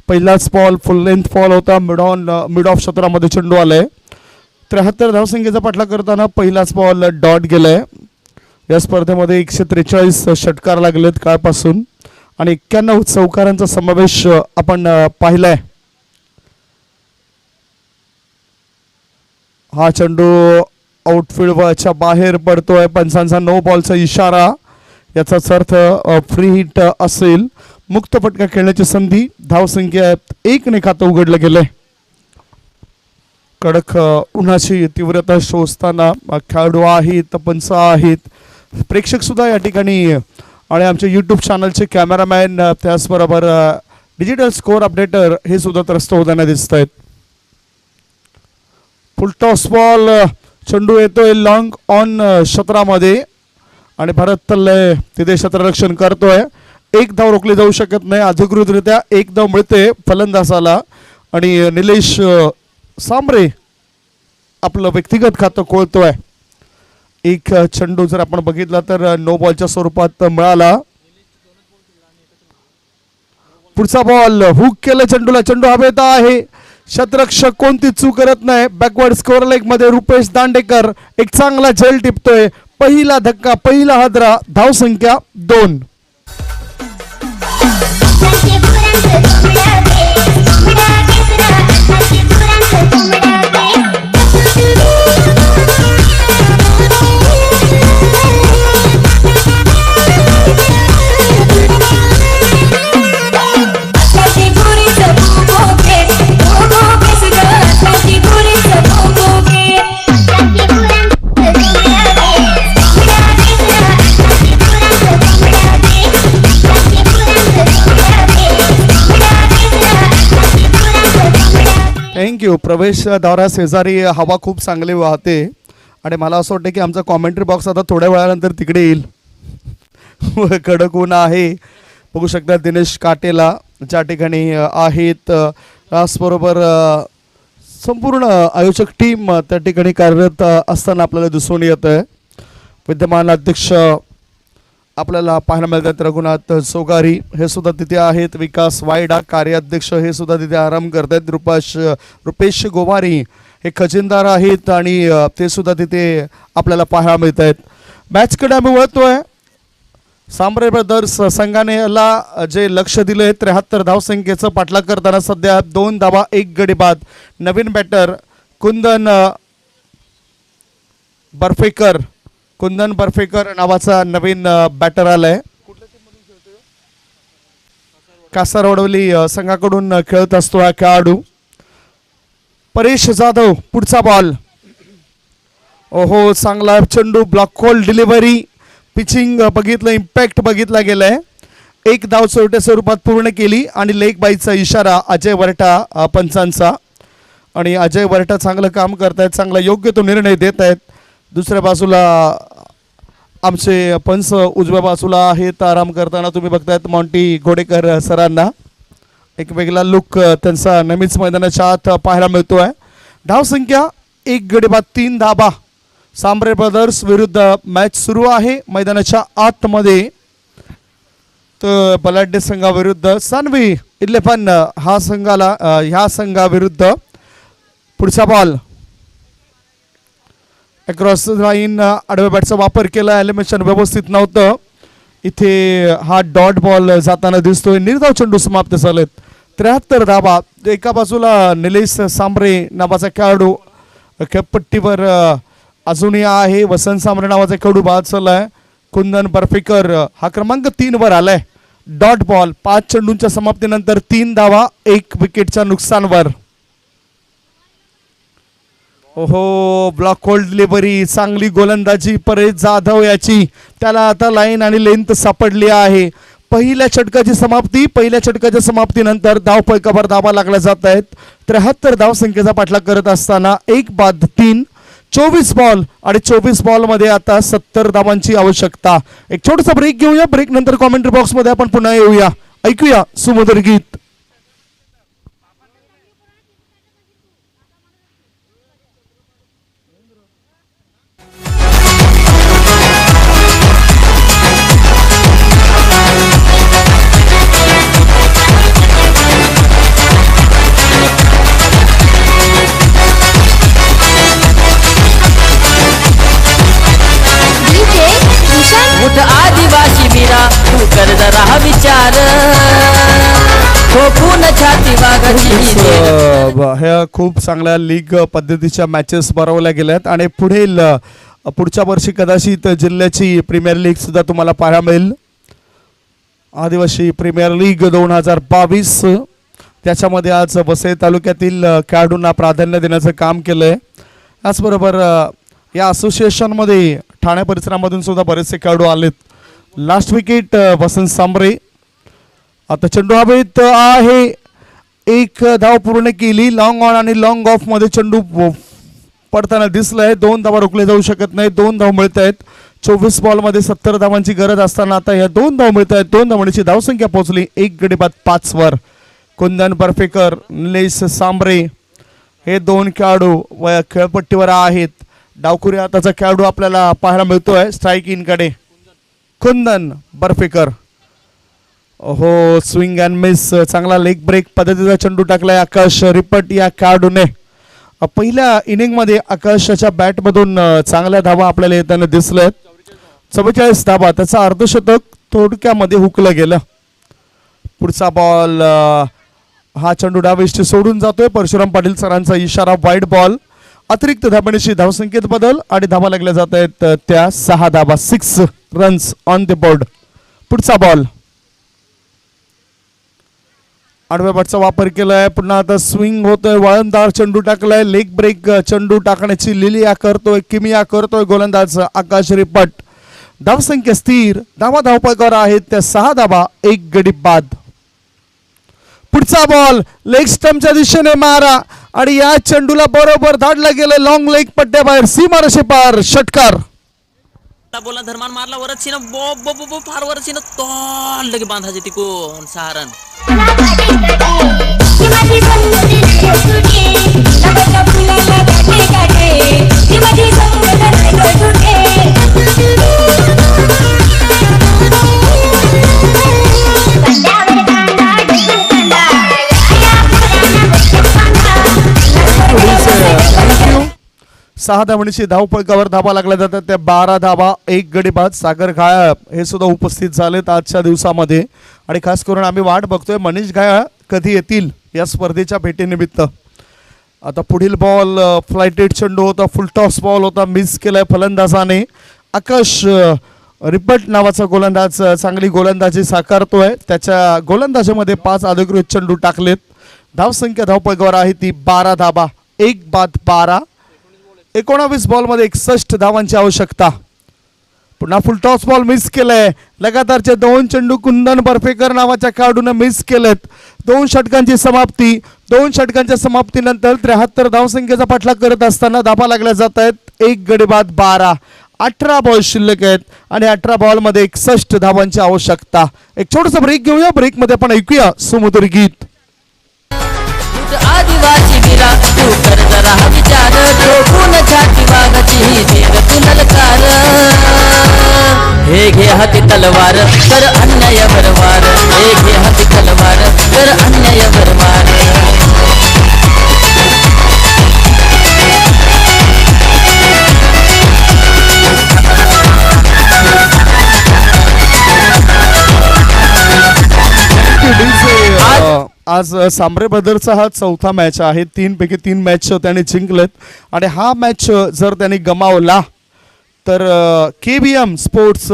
पहिलाच बॉल फुल लेंथ बॉल होता. मिड ऑफ क्षेत्रामध्ये चेंडू आलाय. 73 धावसंख्येचा पाठलाग करताना पहिलाच बॉल डॉट गेलाय. या स्पर्धेमध्ये 143 षटकार लागलेत काळपासून आणि 91 चौकारांचा समावेश आपण पाहिलाय. हा चेंडू आउटफील्डच्या बाहेर पडतोय. पंचांचा नो बॉलचा इशारा. याचाच अर्थ फ्री हिट असेल. मुक्त फटका खेळण्याची संधी. धावसंख्या 1 ने खातं उघडलं गेलंय. कडक उन्हाची तीव्रता शोधताना खेळाडू आहेत, पंच आहेत, प्रेक्षक सुद्धा या ठिकाणी आणि आमचे यूट्यूब चॅनलचे कॅमेरामॅन त्याचबरोबर डिजिटल स्कोअर अपडेटर हे सुद्धा त्रस्त होताना दिसत आहेत. फुल टॉस बॉल. चेंडू येतोय लॉंग ऑन क्षेत्रामध्ये आणि भारत तल्ले तिथे क्षेत्ररक्षण करतोय. एक धाव रोखली जाऊ शकत नाही. अधिकृतरित्या एक धाव मिळते फलंदाजाला आणि निलेश सांबरे आपलं व्यक्तिगत खातं खोलतोय. एक चेंडू जर आपण बघितला तर नो बॉलच्या स्वरूपात मिळाला. पुढचा बॉल हुक केलं चेंडूला. चेंडू हवेत आहे. शतरक्षक कोणती चूक करत नाही. बॅकवर्ड स्कोअर लेग मध्ये रुपेश दांडेकर एक चांगला झेल टिपतोय. पहिला धक्का, पहिला हादरा, धावसंख्या 2. थँक्यू. प्रवेश द्वारा शेजारी हवा खूप चांगली वाहते आणि मला असं वाटतं की आमचा कॉमेंट्री बॉक्स आता थोड्या वेळानंतर तिकडे येईल. कडक ऊन आहे, बघू शकता. दिनेश काटेला ज्या ठिकाणी आहेत, त्याचबरोबर संपूर्ण आयोजक टीम त्या ठिकाणी कार्यरत असताना आपल्याला दिसून येत आहे. विद्यमान अध्यक्ष आपल्याला पाहायला मिळतात रघुनाथ सोगारी, हे सुद्धा तिथे आहेत. विकास वायडा कार्याध्यक्ष, हे सुद्धा तिथे आराम करत आहेत. रुपेश गोवारी हे खजिनदार आहेत आणि ते सुद्धा तिथे आपल्याला पाहायला मिळत आहेत. मॅचकडे आम्ही वळतोय. सांबरे ब्रदर्स संघाने याला जे लक्ष दिले 73 धावसंख्येचं पाठलाग करताना सध्या 2 धावा 1 गडी बाद. नवीन बॅटर कुंदन बर्फेकर नावाचा नवीन बॅटर आलाय. कासारवडवली संघाकडून खेळत असतो हा खेळाडू. परेश जाधव पुढचा बॉल. ओहो, चांगला चेंडू, ब्लॉक होल डिलिव्हरी, पिचिंग बघितलं, इम्पॅक्ट बघितला गेलाय. 1 धाव चोरट्या स्वरूपात पूर्ण केली आणि लेग बाईचा इशारा अजय वरटा पंचांचा. आणि अजय वरटा चांगलं काम करतायत, चांगला योग्य तो निर्णय देत आहेत. दुसऱ्या बाजूला आमचे पंच उजव्या बाजूला आहेत आराम करताना तुम्ही बघतायत मॉन्टी घोडेकर सरांना. एक वेगळा लुक त्यांचा नेहमीच मैदानाच्या आत पाहायला मिळतो आहे. धावसंख्या 1 गडी बाद 3 धाबा. सांबरे ब्रदर्स विरुद्ध मॅच सुरू आहे मैदानाच्या आतमध्ये. तर बलाढ्य संघाविरुद्ध सानवी इथले पण ह्या संघाविरुद्ध पुढचा बॉल. अक्रॉस लाईन आडव्या बॅटचा वापर केला, एलिमिनेशन व्यवस्थित नव्हतं. इथे हा डॉट बॉल जाताना दिसतोय. निर्धाव चेंडू समाप्त झालेत. 73 धाबा. एका बाजूला निलेश सांबरे नावाचा खेळाडू खेळपट्टीवर अजूनही आहे. वसंत सांबरे नावाचा खेळाडू बाद चाललाय. कुंदन बर्फेकर हा क्रमांक 3 वर आलाय. Dot ball. 5 चेंडूंच्या समाप्तीनंतर 3 धावा 1 विकेटच्या नुकसानवर. ओहो, ब्लॉक होल डिलिव्हरी, चांगली गोलंदाजी परेश जाधव याची. त्याला आता लाईन आणि लेंथ सापडली आहे. पहिल्या षटकाच्या समाप्तीनंतर धावफलकावर धावा लागल्या जात आहेत. 73 धावसंख्येचा पाठलाग करत असताना 1 बाद 3, 24 बॉल आणि 24 बॉलमध्ये आता 70 धावांची आवश्यकता. एक छोटासा ब्रेक घेऊया. ब्रेक नंतर कॉमेंट्री बॉक्समध्ये आपण पुन्हा येऊया. ऐकूया सुमधुर गीत. उठ आदिवासी मीरा, तू कर जरा विचार, ठोकून छाती वाघाची. ह्या खूप चांगल्या लीग पद्धतीच्या मॅचेस भरवल्या गेल्यात आणि पुढच्या वर्षी कदाचित जिल्ह्याची प्रीमियर लीग सुद्धा तुम्हाला पाहायला मिळेल. आदिवासी प्रीमियर लीग 2022. त्याच्यामध्ये आज वसई तालुक्यातील खेळाडूंना प्राधान्य देण्याचं काम केलं आहे. त्याचबरोबर या असोसिएशनमध्ये ठाणे परिसरामधून सुद्धा बरेचसे खेळाडू आलेत. लास्ट विकेट वसंत सांबरे. आता चेंडू हवेत आहे. 1 धाव पूर्ण केली. लॉंग ऑन आणि लॉंग ऑफ मध्ये चेंडू पडताना दिसलाय. 2 धावा रोखले जाऊ शकत नाही. 2 धाव मिळत आहेत. 24 बॉलमध्ये 70 धावांची गरज असताना आता या 2 धाव मिळत आहेत. 2 धावांची धावसंख्या पोहोचली 1 गडी बाद 5 वर. कुंदन बर्फेकर, निलेश सांबरे हे 2 खेळाडू खेळपट्टीवर आहेत. डावखुरी हाताचा खेळाडू आपल्याला पाहायला मिळतोय स्ट्राईक इन कडे. कुंदन बर्फेकर हो स्विंग अँड मिस चांगला लेग ब्रेक पद्धतीचा चेंडू टाकलाय आकाश रिपट या खेळाडूने. पहिल्या इनिंगमध्ये आकाशाच्या बॅटमधून चांगल्या धावा आपल्याला येताना दिसल्यात. 44 धावा, त्याचा अर्धशतक थोडक्यामध्ये हुकलं गेलं. पुढचा बॉल हा चेंडू डावीष्टी सोडून जातोय. परशुराम पाटील सरांचा इशारा वाईड बॉल. अतिरिक्त धाबणीशी धावसंख्येत बदल आणि धावा लागल्या जात आहेत त्या 6 धावा. 6 रन्स ऑन द बोर्ड. पुढचा बॉल आडव्या बॅटचा वापर केलाय. पुन्हा आता स्विंग होतोय. वळणदार चेंडू टाकलाय. लेग ब्रेक चेंडू टाकण्याची लिलिया करतोय, किमिया करतोय गोलंदाज आकाश रिपट. धावसंख्या स्थिर. धावा धावपळीवर आहेत त्या 6 धावा, 1 गडी बाद. पुढचा बॉल लेग स्टंपच्या दिशेने मारा आणि या चेंडूला बरोबर धाडला गेलं लॉंग लेग पट्ट्याबाहेर सीमारेषे पार. षटकार. बोला धर्मान मारला वरच शिन बो बो बो बो फार वरच शिन तोल लगे बांधायचे तिकोन 6 रन. सहा धावणीची धावपळकावर धावा लागल्या जातात त्या 12 धावा, 1 गडी बाद. सागर घायाळ हे सुद्धा उपस्थित झालेत आजच्या दिवसामध्ये आणि खास करून आम्ही वाट बघतोय मनीष घायाळ कधी येतील या स्पर्धेच्या भेटीनिमित्त. आता पुढील बॉल फ्लायटेड चेंडू होता, फुलटॉस बॉल होता, मिस केलाय फलंदाजाने. आकाश रिपट नावाचा गोलंदाज चांगली गोलंदाजी साकारतोय. त्याच्या गोलंदाजीमध्ये 5 अधिकृत चेंडू टाकलेत. धावसंख्या धावपळकावर आहे ती 12 धावा, 1 बाद 12. 19 बॉलमध्ये 61 धावांची आवश्यकता. पुन्हा फुलटॉस बॉल मिस केलाय. लगातारचे 2 चेंडू कुंदन बर्फेकर नावाच्या खेळाडूने मिस केलेत. 2 षटकांची समाप्ती. 2 षटकांच्या समाप्तीनंतर 73 धावसंख्येचा पाठलाग करत असताना धावा लागल्या जात आहेत. 1 गडी बाद 12. 18 बॉल शिल्लक आहेत आणि 18 बॉलमध्ये 61 धावांची आवश्यकता. एक छोटासा ब्रेक घेऊया. ब्रेकमध्ये आपण ऐकूया सुमधुर गीत. आदिवासी वीरा तू कर जरा विचार ठोकून छाती वाघाची ही देर तू ललकार. हे घे हाती तलवार कर अन्यायावर वार. हे घे हाती तलवार कर अन्यायावर वार. आज सांबरे ब्रदरचा हा 4था मॅच आहे. 3 पैकी 3 मॅच त्यांनी जिंकलेत आणि हा मॅच जर त्यांनी गमावला तर KBM स्पोर्ट्स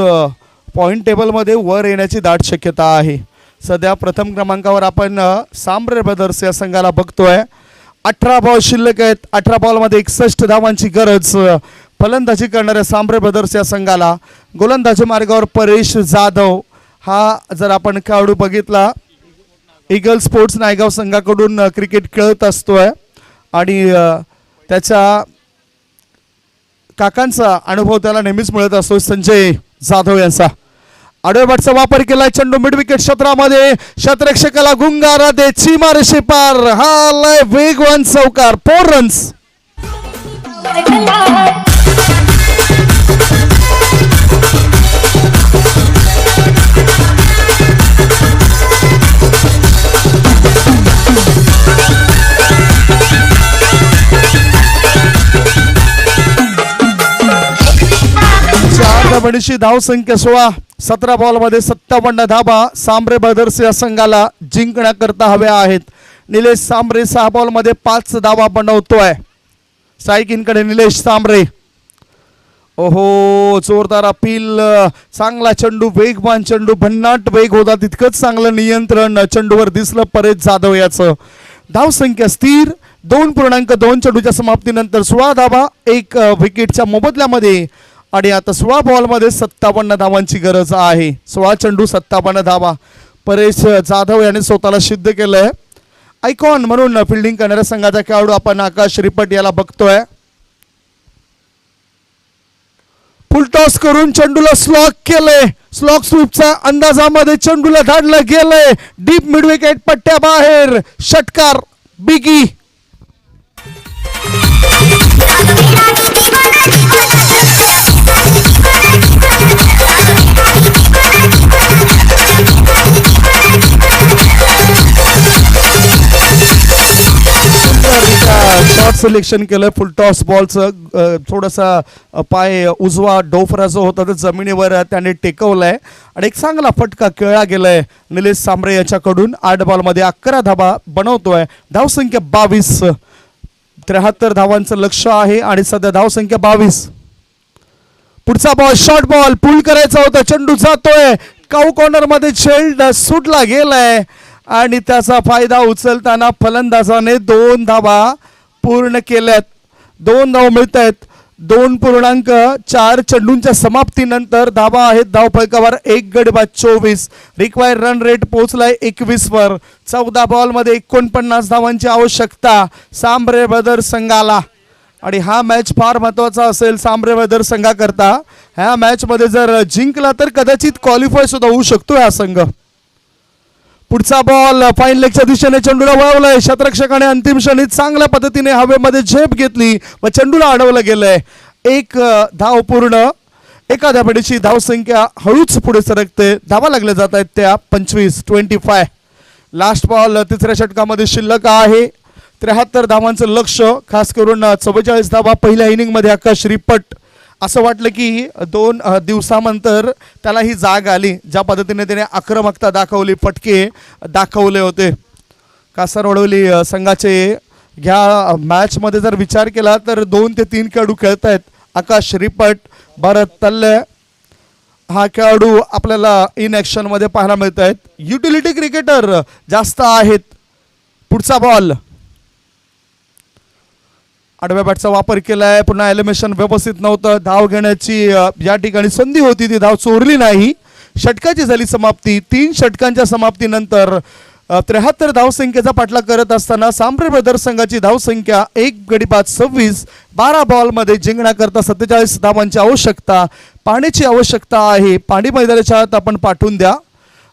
पॉईंट टेबलमध्ये वर येण्याची दाट शक्यता आहे. सध्या प्रथम क्रमांकावर आपण सांबरे ब्रदर्स या संघाला बघतोय. 18 बॉल शिल्लक आहेत. 18 बॉलमध्ये 61 धावांची गरज. फलंदाजी करणाऱ्या सांबरे ब्रदर्स या संघाला गोलंदाजी मार्गावर परेश जाधव हा जर आपण खेळाडू बघितला ईगल स्पोर्ट्स नायगाव संघाकडून क्रिकेट खेळत असतोय आणि त्याच्या काकांचा अनुभव त्याला नेहमीच मिळत असतो संजय जाधव यांचा. आडव्या बॅटचा वापर केलाय. चेंडू मिड विकेट क्षेत्रामध्ये शतरक्षकाला गुंगारा दे सीमारेषे पार. हा लय वेगवान चौकार. 4 रन्स. धावणीची धावसंख्या 16. 17 बॉलमध्ये 57 धावा सांबरे ब्रदर्स या संघाला जिंकण्याकरता हव्या आहेत. निलेश सांबरे 6 बॉलमध्ये 5 धावा बनवतोय. सायकिनकडे निलेश सांबरे. ओहो जोरदार अपील. चांगला चेंडू, वेगवान चेंडू, भन्नाट वेग होता. तितकंच चांगलं नियंत्रण चेंडूवर दिसलं परेश जाधव याचं. धावसंख्या स्थिर. 2.2 चेंडूच्या समाप्तीनंतर 16 धावा 1 विकेटच्या मोबदल्यामध्ये आणि आता 16 बॉलमध्ये 57 धावांची गरज आहे. 16 चेंडू 57 धावा. परेश जाधव याने स्वतःला सिद्ध केलंय. आयकॉन म्हणून फिल्डिंग करणाऱ्या संघाचा खेळाडू आपण आकाश रिपट याला बघतोय. फुलटॉस करून चेंडूला स्लॉक केलंय. स्लॉक स्वीपचा अंदाजामध्ये चेंडूला धाडलं गेलंय. डीप मिड विकेट पट्ट्या बाहेर. षटकार. बिगी. सिलेक्शन केलं फुल टॉस बॉलचं. थोडासा पाय उजवा डोफरा जो होता तो जमिनीवर त्याने टेकवलाय आणि एक चांगला फटका खेळला गेलाय निलेश सांबरे याच्याकडून. 8 बॉलमध्ये 11 धावा बनवतोय. धावसंख्या 22. 73 धावांचं लक्ष आहे आणि सध्या धावसंख्या 22. पुढचा बॉल शॉर्ट बॉल पुल करायचा होता. चेंडू जातोय काऊ कॉर्नर मध्ये झेल्ड सुटला गेलाय आणि त्याचा फायदा उचलताना फलंदाजाने 2 धावा पूर्ण केल्यात. 2 धावा मिळत आहेत. 2.4 चेंडूंच्या समाप्तीनंतर धावा आहेत धावफलकावर 1 गडी बाद 24. रिक्वायर्ड रन रेट पोहोचलाय 21 वर. 14 बॉलमध्ये 49 धावांची आवश्यकता सांबरे ब्रदर्स संघाला आणि हा मॅच फार महत्वाचा असेल सांबरे ब्रदर्स संघाकरता. ह्या मॅच मध्ये जर जिंकला तर कदाचित क्वालिफाय सुद्धा होऊ शकतो हा संघ. पुढचा बॉल फाईन लेगच्या दिशेने चेंडूला वळवलाय. शतरक्षकाने अंतिम क्षणी चांगल्या पद्धतीने हवेमध्ये झेप घेतली व चेंडूला अडवलं गेलंय. 1 धाव पूर्ण. एका धाबेची धावसंख्या हळूच पुढे सरकते. धावा लागल्या जात आहेत त्या 25. लास्ट बॉल तिसऱ्या षटकामध्ये शिल्लक आहे. 73 धावांचं लक्ष. खास करून 44 धावा पहिल्या इनिंगमध्ये आकाश श्रीपट. असं वाटलं की 2 दिवसानंतर त्याला ही जाग आली. ज्या पद्धतीने त्याने आक्रमकता दाखवली फटके दाखवले होते. कासारवडवली संघाचे ह्या मॅचमध्ये जर विचार केला तर 2 ते 3 खेळाडू खेळत आहेत. आकाश श्रीपट, भरत तल्ले हा खेळाडू आपल्याला इन ॲक्शनमध्ये पाहायला मिळत आहेत. युटिलिटी क्रिकेटर जास्त आहेत. पुढचा बॉल आडव्या बॅटचा वापर केलाय. पुन्हा एलिमिनेशन व्यवस्थित नव्हतं. धाव घेण्याची या ठिकाणी संधी होती ती धाव चोरली नाही. षटकाची झाली समाप्ती. 3 षटकांच्या समाप्तीनंतर 73 धावसंख्येचा पाठलाग करत असताना सांबरे ब्रदर्स संघाची धावसंख्या 1 गडी बाद 26. 12 बॉलमध्ये जिंकण्याकरता 47 धावांची आवश्यकता. पाण्याची आवश्यकता आहे. पाणी मैदानाच्या आत आपण पाठवून द्या.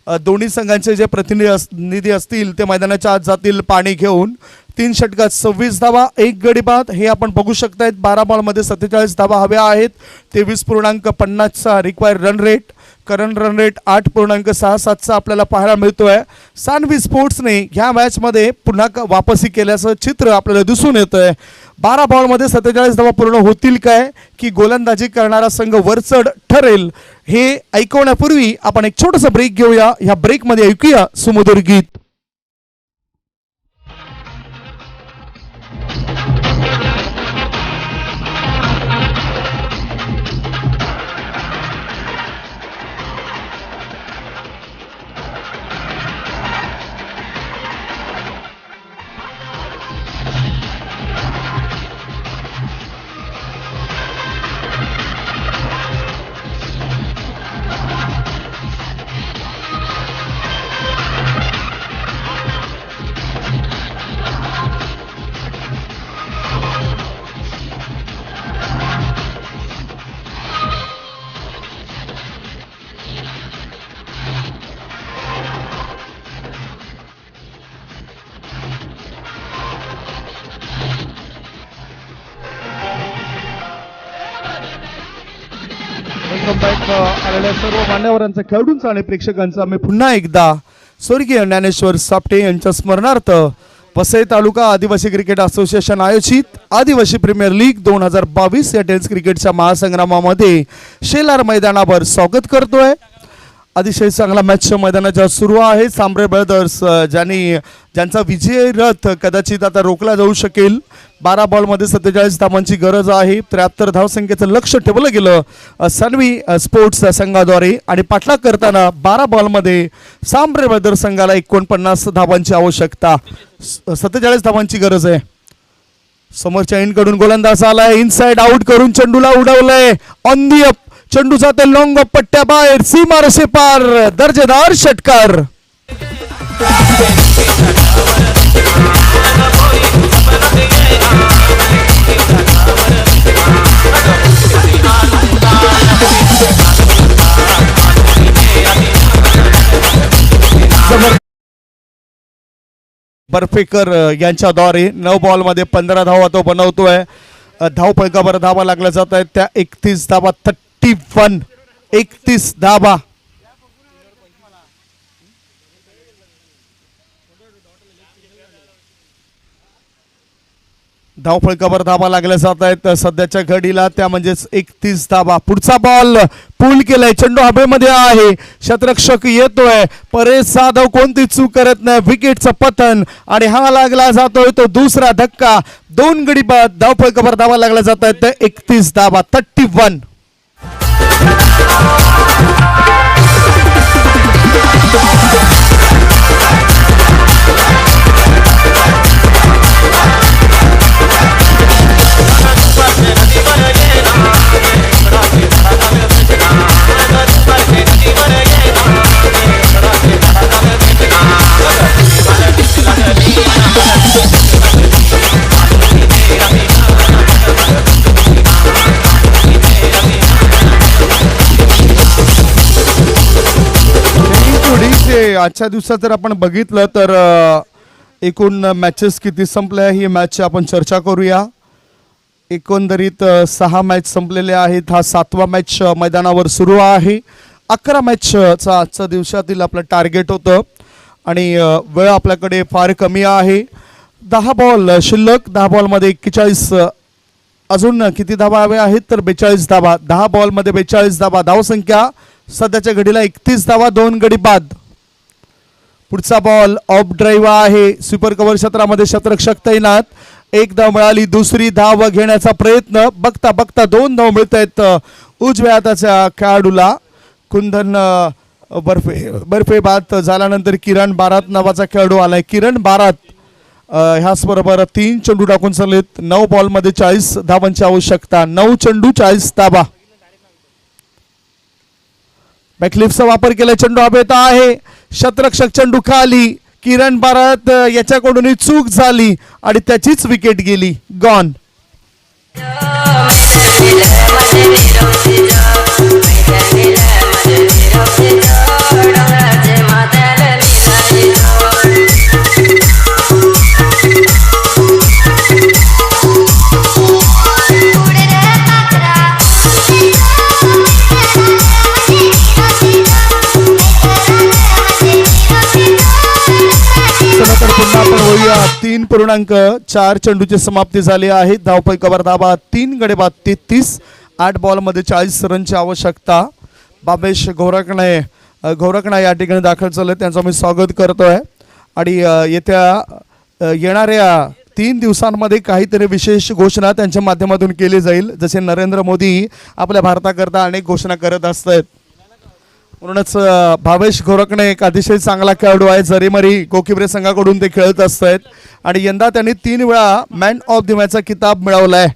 दोन्ही संघांचे जे प्रतिनिधी असतील ते मैदानाच्या आत जातील पाणी घेऊन. 3 षटकात 26 धावा 1 गडी बाद हे आपण बघू शकतायत. 12 बॉलमध्ये 47 धावा हव्या आहेत. 23.50चा required run rate. Current run rate 8.67चा आपल्याला पाहायला मिळतोय. सानवी स्पोर्ट्सने ह्या मॅचमध्ये पुन्हा वापसी केल्याचं चित्र आपल्याला दिसून येतंय. 12 बॉलमध्ये 47 धावा पूर्ण होतील काय की गोलंदाजी करणारा संघ वरचढ ठरेल हे ऐकवण्यापूर्वी आपण एक छोटासा ब्रेक घेऊया. ह्या ब्रेकमध्ये ऐकूया सुमधुर गीत. आलेल्या सर्व मान्यवरांचा खेळाडूंचा आणि प्रेक्षकांचा मी पुन्हा एकदा स्वर्गीय ज्ञानेश्वर सापटे यांच्या स्मरणार्थ वसई तालुका आदिवासी क्रिकेट असोसिएशन आयोजित आदिवासी प्रीमियर लीग 2022 या टेनिस क्रिकेटच्या महासंग्रामामध्ये शेलार मैदानावर स्वागत करतोय. अतिशय चांगला मॅच मैदानाच्या सुरू आहे. सांबरे ब्रदर्स ज्यांचा विजय रथ कदाचित आता रोखला जाऊ शकेल. 12 बॉलमध्ये 47 धावांची गरज आहे. 73 धावसंख्येचं लक्ष ठेवलं गेलं सानवी स्पोर्ट्स संघाद्वारे आणि पाठलाग करताना 12 बॉलमध्ये सांबरे ब्रदर्स संघाला 49 धावांची आवश्यकता. 47 धावांची गरज आहे. समोरच्या इनकडून गोलंदाज आलाय. इनसाइड आउट करून चेंडूला उडवलंय. ऑन दी अप चेंडू जाते लॉंग ऑफ पट्ट्या बाहेर सीमारेषे पार. दर्जेदार षटकार. बर्फेकर यांच्याद्वारे 9 बॉलमध्ये 15 धावा तो बनवतोय. धावफलकावर धावा लागल्या जात आहेत त्या 31 धावा. 31 धावा. धावफळकावर धाबा लागल्या जात आहेत सध्याच्या घडीला, त्या म्हणजेच 31 धाबा. पुढचा बॉल पूल केलाय, चेंडू हवेमध्ये आहे, शतरक्षक येतोय, परेश जाधव कोणती चूक करत नाही, विकेटचं पतन आणि हा लागला जातोय तो दुसरा धक्का. 2 गडी बाद, धावफळकावर धाबा लागल्या जात आहेत 31 धाबा, 31. आजच्या दिवसात जर आपण बघितलं तर एकूण मॅचेस किती संपल्या ही मॅच आपण चर्चा करूया. एकंदरीत 6 मॅच संपलेल्या आहेत. हा 7वा मॅच मैदानावर सुरू आहे. 11 मॅचचा आजच्या दिवसातील आपलं टार्गेट होतं आणि वेळ आपल्याकडे फार कमी आहे. 10 बॉल शिल्लक, 10 बॉलमध्ये 41, अजून किती धाबा हवे आहेत तर 42 धाबा. 10 बॉलमध्ये 42 धाबा, धावसंख्या सध्याच्या घडीला 31 धाबा, 2 गडी बाद. पुढचा बॉल ऑफ ड्राईव्ह आहे, स्वीपर कव्हर क्षेत्रामध्ये शतरक्षक तैनात. 1 धाव मिळाली, दुसरी धाव घेण्याचा प्रयत्न, बघता बघता 2 धाव मिळत आहेत उजव्या हाताच्या खेळाडूला. कुंदन बर्फे बाद झाल्यानंतर किरण बारात नावाचा खेळाडू आलाय. किरण बारात ह्याचबरोबर 3 चेंडू टाकून चाललेत. 9 बॉलमध्ये 40 धावांची आवश्यकता, 9 चेंडू 40 धाबा. बॅकलिफ्टचा वापर केला, चेंडू हवेत आहे, शतरक्षक चेंडू खाली. किरण बारात याच्याकडून चूक झाली आणि त्याचीच विकेट गेली, गॉन. पुन्हा आपण होऊया. 3.4 चेंडूची समाप्ती झाली आहे. धावफलकावर धाबा 3 गडी बाद 33. 8 बॉलमध्ये 40 रनची आवश्यकता. बाबेश घोरकणे या ठिकाणी दाखल झाले, त्यांचं मी स्वागत करतोय. आणि येणाऱ्या 3 दिवसांमध्ये काहीतरी विशेष घोषणा त्यांच्या माध्यमातून केली जाईल. जसे नरेंद्र मोदी आपल्या भारताकरता अनेक घोषणा करत असतात, म्हणूनच भावेश घोरकणे एक अतिशय चांगला खेळाडू आहे. जरीमरी गोकिबरे संघाकडून ते खेळत असतात आणि यंदा त्यांनी 3 वेळा मॅन ऑफ द मॅचचा किताब मिळवलाय.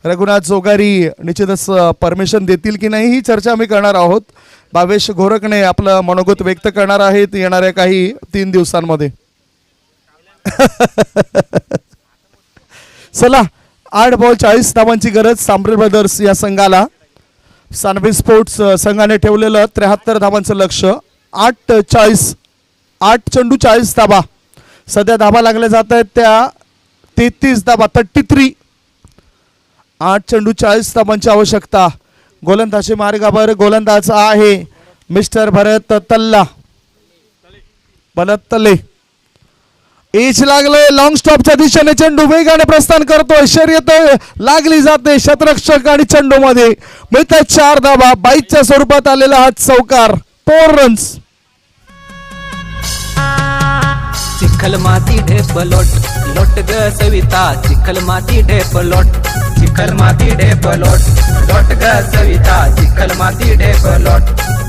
रघुनाथ जोगारी निश्चितच परमिशन देतील की नाही ही चर्चा आम्ही करणार आहोत. भावेश घोरकणे आपलं मनोगत व्यक्त करणार आहेत येणाऱ्या काही 3 दिवसांमध्ये. चला, 8 बॉल 40 धावांची गरज सांबरे ब्रदर्स या संघाला. सानवी स्पोर्ट्स संघाने ठेवलेलं 73 धावांचं लक्ष. 8 चेंडू 40 धाबा. सध्या धाबा लागल्या जात आहेत त्या 33 धाबा, 33. 8 चेंडू 40 धाबांची आवश्यकता. गोलंदाजी मार्गावर गोलंदाज आहे मिस्टर भरत तले. एच लागले, लॉंग स्टॉपच्या दिशेने चेंडू वेगाने प्रस्थान करतोय. शर्यत लागली जाते शतरक्षक आणि चेंडू मध्ये. मिळतात 4 धाबा. 22च्या स्वरूपात आलेला हा चौकार, 4 रन्स. चिखल माती ढेप लोट लोट ग सविता, चिखल माती ढेप लोट, चिखल माती ढेप लोट लोट ग सविता, चिखल माती ढेप लोट,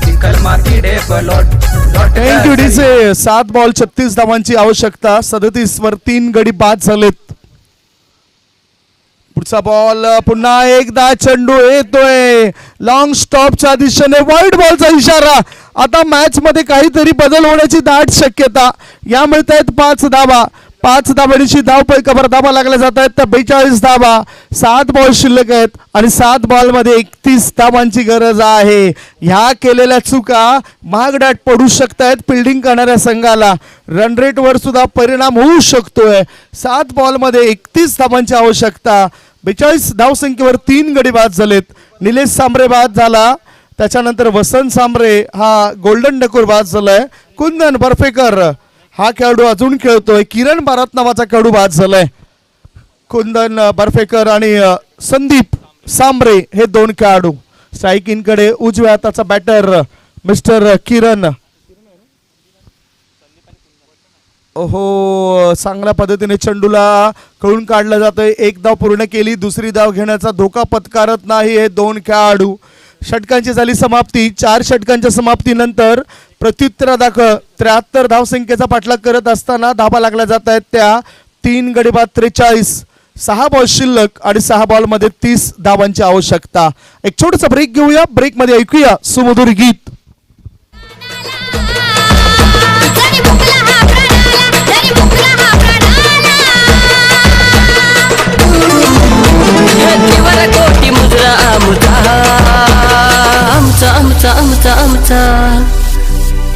चिखल माती ढेप लोट लोट. एनटीडीचे 7 बॉल 36 धावांची आवश्यकता. 37 वर 3 गडी बाद झालेत. पुढचा बॉल पुन्हा एकदा चेंडू येतोय लॉंग स्टॉपच्या दिशेने. वाईड बॉलचा इशारा. आता मॅच मध्ये काहीतरी बदल होण्याची दाट शक्यता. या मिळत आहेत 5 धाबा. 5 धाबांची धावफलकावर धाबा लागल्या जात आहेत तर 42 धाबा. 7 बॉल शिल्लक आहेत आणि 7 बॉलमध्ये 31 धाबांची गरज आहे. ह्या केलेल्या चुका महागड्यात पडू शकतायत फिल्डिंग करणाऱ्या संघाला. रन रेट वर सुद्धा परिणाम होऊ शकतोय. 7 बॉलमध्ये 31 धाबांची आवश्यकता. 42 धावसंख्येवर 3 गडी बाद झालेत. निलेश सांबरे बाद झाला, त्याच्यानंतर वसंत सांबरे हा गोल्डन डकोर बाद झालाय. कुंदन बर्फेकर हा खेळाडू अजून खेळतोय. किरण बारात नावाचा खेळाडू बाद झालाय. कुंदन बर्फेकर आणि संदीप सांबरे हे दोन खेळाडू. स्ट्रायकिंगकडे उजव्या हाताचा बॅटर मिस्टर किरण. ओहो, चांगल्या पद्धतीने चेंडूला कळून काढलं जातंय. एक धाव पूर्ण केली, दुसरी धाव घेण्याचा धोका पत्कारत नाही हे दोन खेळाडू. षटकांची झाली समाप्ती. 4 षटकांच्या समाप्तीनंतर प्रत्युत्तरादाखल 73 धावसंख्येचा पाठलाग करत असताना धाबा लागल्या जात आहेत त्या 3 गडी बाद 43. 6 बॉल शिल्लक आणि 6 बॉलमध्ये 30 धावांची आवश्यकता. एक छोटासा ब्रेक घेऊया. ब्रेकमध्ये ऐकूया सुमधुर गीत. जरी मुकला हा प्राणाला, जरी मुकला हा प्राणाला. छातीवर कोटी मुजरा आमचा आमचा आमचा आमचा आमचा.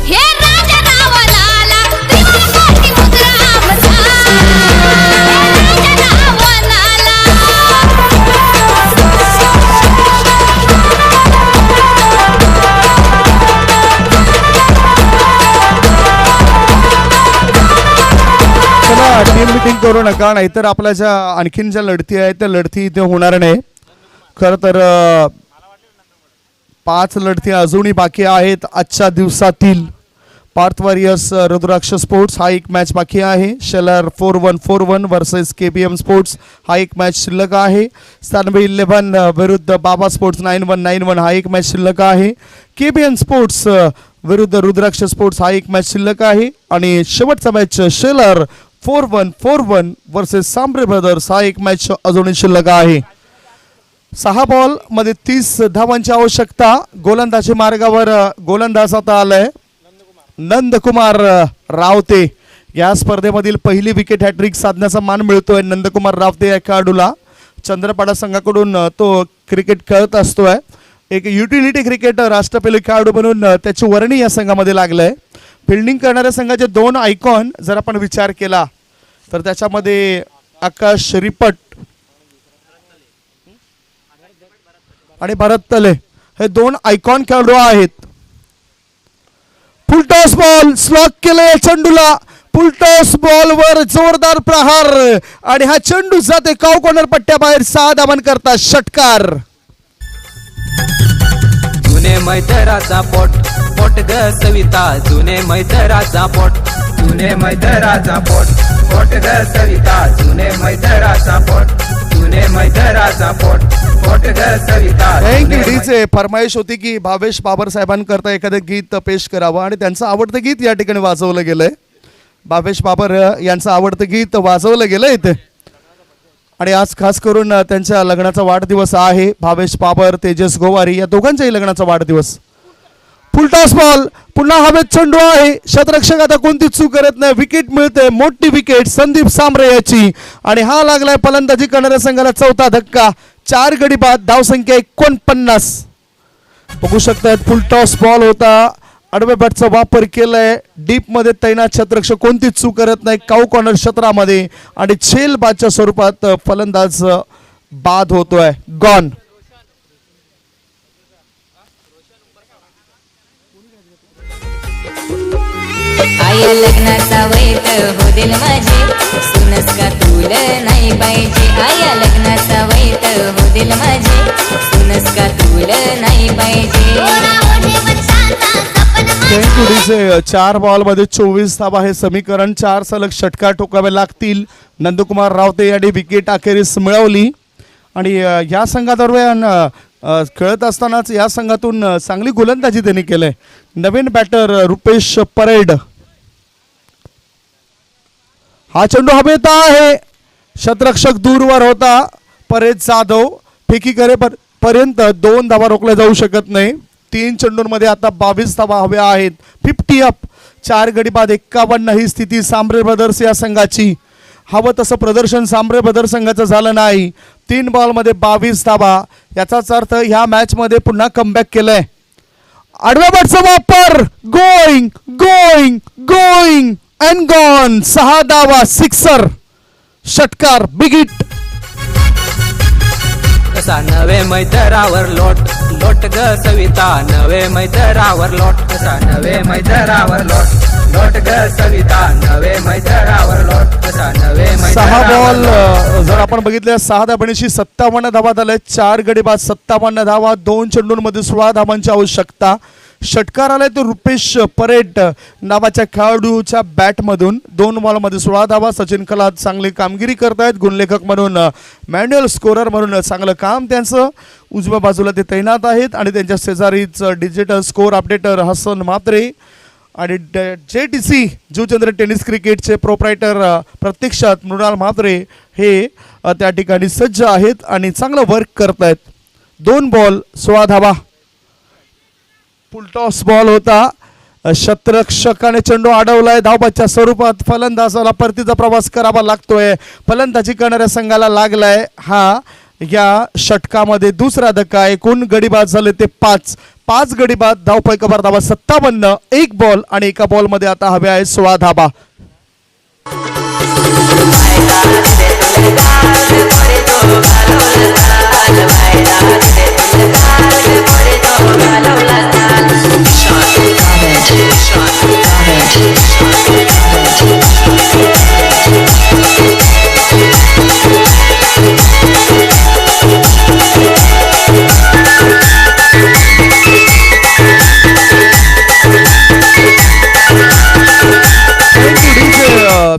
हे राजा रावणाला, त्रिवार कोटी मुद्रा आमचा. हे राजा रावणाला. चला, टीम मिटिंग करू नका, नाहीतर आपल्या ज्या आणखीन ज्या लढती आहेत त्या लढती इथे होणार नाही. खरं तर 5 लढती अजूनही बाकी आहेत आजच्या दिवसातील. पार्थ वॉरियर्स रुद्राक्ष स्पोर्ट्स हा एक मॅच बाकी आहे. शेलर 4141 वर्सेस KBM स्पोर्ट्स हा एक मॅच शिल्लक आहे. स्थानवी 11 विरुद्ध बाबा स्पोर्ट्स 9191 हा एक मॅच शिल्लक आहे. KBN स्पोर्ट्स विरुद्ध रुद्राक्ष स्पोर्ट्स हा एक मॅच शिल्लक आहे. आणि शेवटचा match Shelar 4141 versus Sambare brothers हा एक मॅच अजूनही शिल्लक आहे. 6 बॉल मध्ये 30 धावांची आवश्यकता. गोलंदाजी मार्गावर गोलंदाज आता आलाय नंदकुमार रावते. या स्पर्धेमधील पहिली विकेट हॅट्रिक साधण्याचा मान मिळतोय नंदकुमार रावते या खेळाडूला. चंद्रपाडा संघाकडून तो क्रिकेट खेळत असतोय. एक युटिलिटी क्रिकेटर राष्ट्रपैलू खेळाडू म्हणून त्याची वर्णी या संघामध्ये लागलंय. फिल्डिंग करणाऱ्या संघाचे 2 आयकॉन जर आपण विचार केला तर त्याच्यामध्ये आकाश रिपट आणि भरत तले हे 2 आयकॉन खेळाडू आहेत. फुलटॉस बॉल स्लॉक केले चेंडूला. फुलटॉस बॉल वर जोरदार प्रहार आणि हा चेंडू जाते काव कॉर्नर पट्ट्याबाहेर. 6 धावां करता षटकार. जुने मैतराचा पोट पोट ग सविता. जुने मैतराचा पोट जुने मैतराचा पोट पोट ग सविता. जुने मैतराचा पोट जुने मैतराचा पोट पोट ग सविता. थँक्यू. डीचे फरमाईश होती की भावेश बाबर साहेबांकरता एखादं गीत पेश करावं आणि त्यांचं आवडतं गीत या ठिकाणी वाजवलं गेलंय. भावेश बाबर यांचं आवडतं गीत वाजवलं गेलंय इथे. आणि आज खास करून त्यांच्या लग्नाचा वाढदिवस आहे. भावेश बाबर तेजस गोवारी या दोघांच्याही लग्नाचा वाढदिवस. फुलटॉस बॉल पुन्हा हवेत चेंडू आहे. शतरक्षक आता कोणती चूक करत नाही. विकेट मिळते, मोठी विकेट संदीप सांबरे याची. आणि हा लागलाय फलंदाजी करणाऱ्या संघाला 4था धक्का. 4 गडी बाद, धावसंख्या 49. बघू शकतात फुलटॉस बॉल होता. आडव्या बॅटचा वापर केलाय. डीप मध्ये तैनात शतरक्षक कोणतीच चूक करत नाही. काऊ कॉर्नर क्षेत्रामध्ये आणि छेल बादच्या स्वरूपात फलंदाज बाद होतोय. गॉन. आय लग्नाचा वैत हो दिल माझे. सुनस का तुला नाही पाहिजे. आय लग्नाचा वैत हो दिल माझे. सुनस का तुला नाही पाहिजे. थँक्यू डीचे. 4 बॉलमध्ये 24 धावा हे समीकरण. 4 सलग षटकार ठोकावे लागतील. नंदकुमार रावते यांनी विकेट अखेरीस मिळवली. आणि या संघादरम्यान खेळत असतानाच या संघातून चांगली गोलंदाजी त्यांनी केलंय. नवीन बॅटर रुपेश परेड. हा चेंडू हवेत आहे. शतरक्षक दूरवर होता. परेड जाधव फेकी करेपर्यंत 2 धावा रोखल्या जाऊ शकत नाही. 3 चेंडूंमध्ये आता 22 धावा हव्या आहेत. 50 अप. 4 गडी बाद 51 ही स्थिती सांबरे ब्रदर्स या संघाची. हवं तसं प्रदर्शन सांबरे ब्रदर्स संघाचं झालं नाही. 3 बॉलमध्ये 22 धावा. याचाच अर्थ ह्या मॅच मध्ये पुन्हा कमबॅक केलंय. आडव्या बॅटचा वापर. Going going going and gone. 6 धावा. सिक्सर. षटकार. Big hit. कसा नवे मैतरावर लोट लोट ग सविता. नवे मैतरावर लोट. कसा नवे मैतरावर लोट लोट ग सविता नवे मैदानावर लोट तसा नवे 6 बॉल मैदानावर जर आपण बघितलं 6 धाबांशी 57 धावा झाल्या, 4 गडी बाद 57 धावा, 2 चेंडूंमध्ये 16 धावांची आवश्यकता. षटकार आलाय तो रुपेश परेट नावाच्या खेळाडूच्या बॅटमधून. 2 बॉलमध्ये 16 धावा. सचिन कलाद चांगली कामगिरी करतायत गुणलेखक म्हणून, मॅन्युअल स्कोरर म्हणून चांगलं काम त्यांचं. उजव्या बाजूला ते तैनात आहेत आणि त्यांच्या शेजारीच digital score updater Hasan Mhatre आणि JTC जुचंद्र टेनिस क्रिकेटचे प्रोप्रायटर प्रत्यक्षात मृणाल म्हात्रे हे त्या ठिकाणी सज्ज आहेत आणि चांगलं वर्क करतायत. 2 बॉल 16 धावा. फुलटॉस बॉल होता. शतरक्षकाने चेंडू अडवलाय. धावबाच्या स्वरूपात फलंदाजाला परतीचा प्रवास करावा लागतोय. फलंदाजी करणाऱ्या संघाला लागलाय हा या षटकामध्ये दुसरा धक्का. एकूण गडी बाद झाले ते 5 गडी बाद. धावपैकी धावा 57. 1 बॉल आणि एका बॉलमध्ये आता हवे आहे 16 धाबा.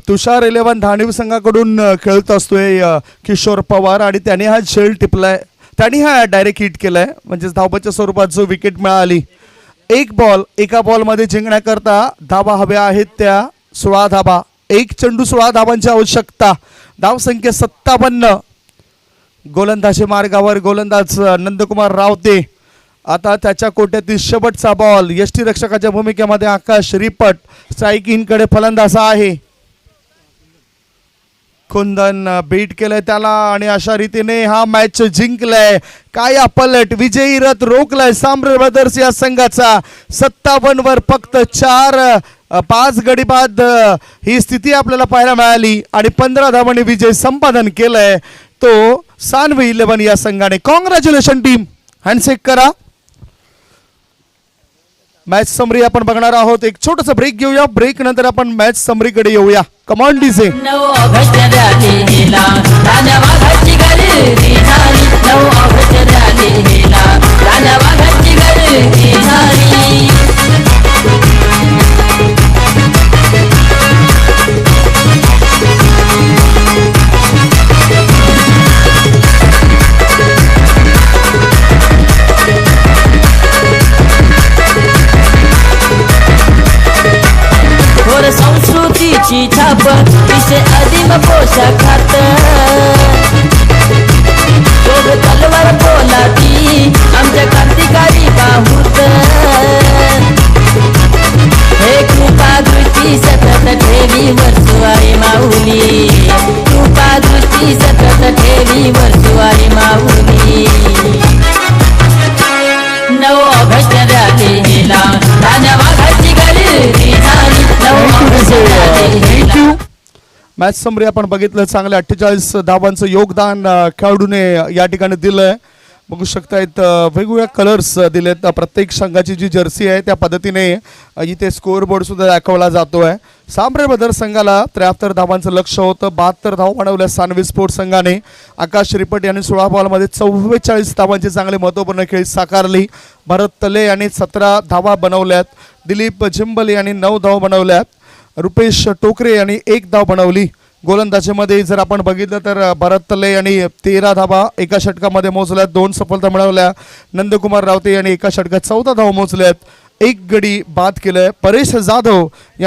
तुषार 11 धाणीव संघाकडून खेळत असतोय किशोर पवार आणि त्याने हा झेल टिपलाय. त्यांनी हा डायरेक्ट हिट केलाय म्हणजे धावबाच्या स्वरूपात जो विकेट मिळाली. 1 बॉल एका बॉलमध्ये जिंकण्याकरता धावा हव्या आहेत त्या 16 धाबा. 1 चेंडू 16 धावांची आवश्यकता. धावसंख्या 57. गोलंदाजी मार्गावर गोलंदाज नंदकुमार रावते. आता त्याच्या कोट्यातील शेवटचा बॉल. यष्टीरक्षकाच्या भूमिकेमध्ये आकाश रिपट. स्ट्राईकिंगकडे फलंदाज आहे. कुंदन बीट केलंय त्याला आणि अशा रीतीने हा मॅच जिंकलाय. काय पलट विजयी रथ रोखलाय सांब्रे ब्रदर्स या संघाचा. 57 वर फक्त 5 गडी बाद ही स्थिती आपल्याला पाहायला मिळाली आणि 15 धावांनी विजय संपादन केलाय तो सानवी 11 या संघाने. Congratulation team. हँडशेक करा. मॅच समरी आपण बघणार आहोत. एक छोटासा ब्रेक घेऊया. ब्रेक नंतर आपण मॅच समरीकडे येऊया. Come on DJ. 9 ऑगस्ट रॅलीला राजा वाघाची गर्दी झाली. 9 ऑगस्ट रॅलीला राजा वाघाची गर्दी झाली. थोर संस्कृतीची छाप विषय आदिम पोशाखात. शोध तलवार पोलादी आमच्या क्रांतिकारी बाहूत. हे कृपा दृष्टी सतत ठेवी वर्सुवारी माऊली. कृपा दृष्टी सतत ठेवी वर्सुवारी माऊली. 9 ऑगस्ट रॅलीला राजा वाघाची गर्दी झाली. 9 ऑगस्ट रॅलीला. मॅच समरी आपण बघितलं. चांगले 48 धावांचं योगदान खेळाडूने या ठिकाणी दिलंय. बघू शकतायत वेगवेगळ्या कलर्स दिलेत. प्रत्येक संघाची जी जर्सी आहे त्या पद्धतीने इथे स्कोअर बोर्ड सुद्धा दाखवला जातोय. सांब्रे ब्रदर्स संघाला 73 धावांचं लक्ष होतं. 72 धावा बनवल्या सानवी स्पोर्ट्स संघाने. आकाश रिपट यांनी 16 बॉलमध्ये 44 धावांची चांगली महत्त्वपूर्ण खेळी साकारली. भरत तले यांनी 17 धावा बनवल्यात. दिलीप जिंबल यांनी 9 धावा बनवल्यात. रुपेश टोकरे यांनी 1 धाव बनवली. गोलंदाजीमध्ये जर आपण बघितलं तर भरत तले यांनी 13 धावा एका षटकामध्ये मोजल्यात. 2 सफलता मिळवल्या. नंदकुमार रावते यांनी एका षटकात 14 धावा मोजल्यात. 1 गडी बाद केलंय. परेश जाधव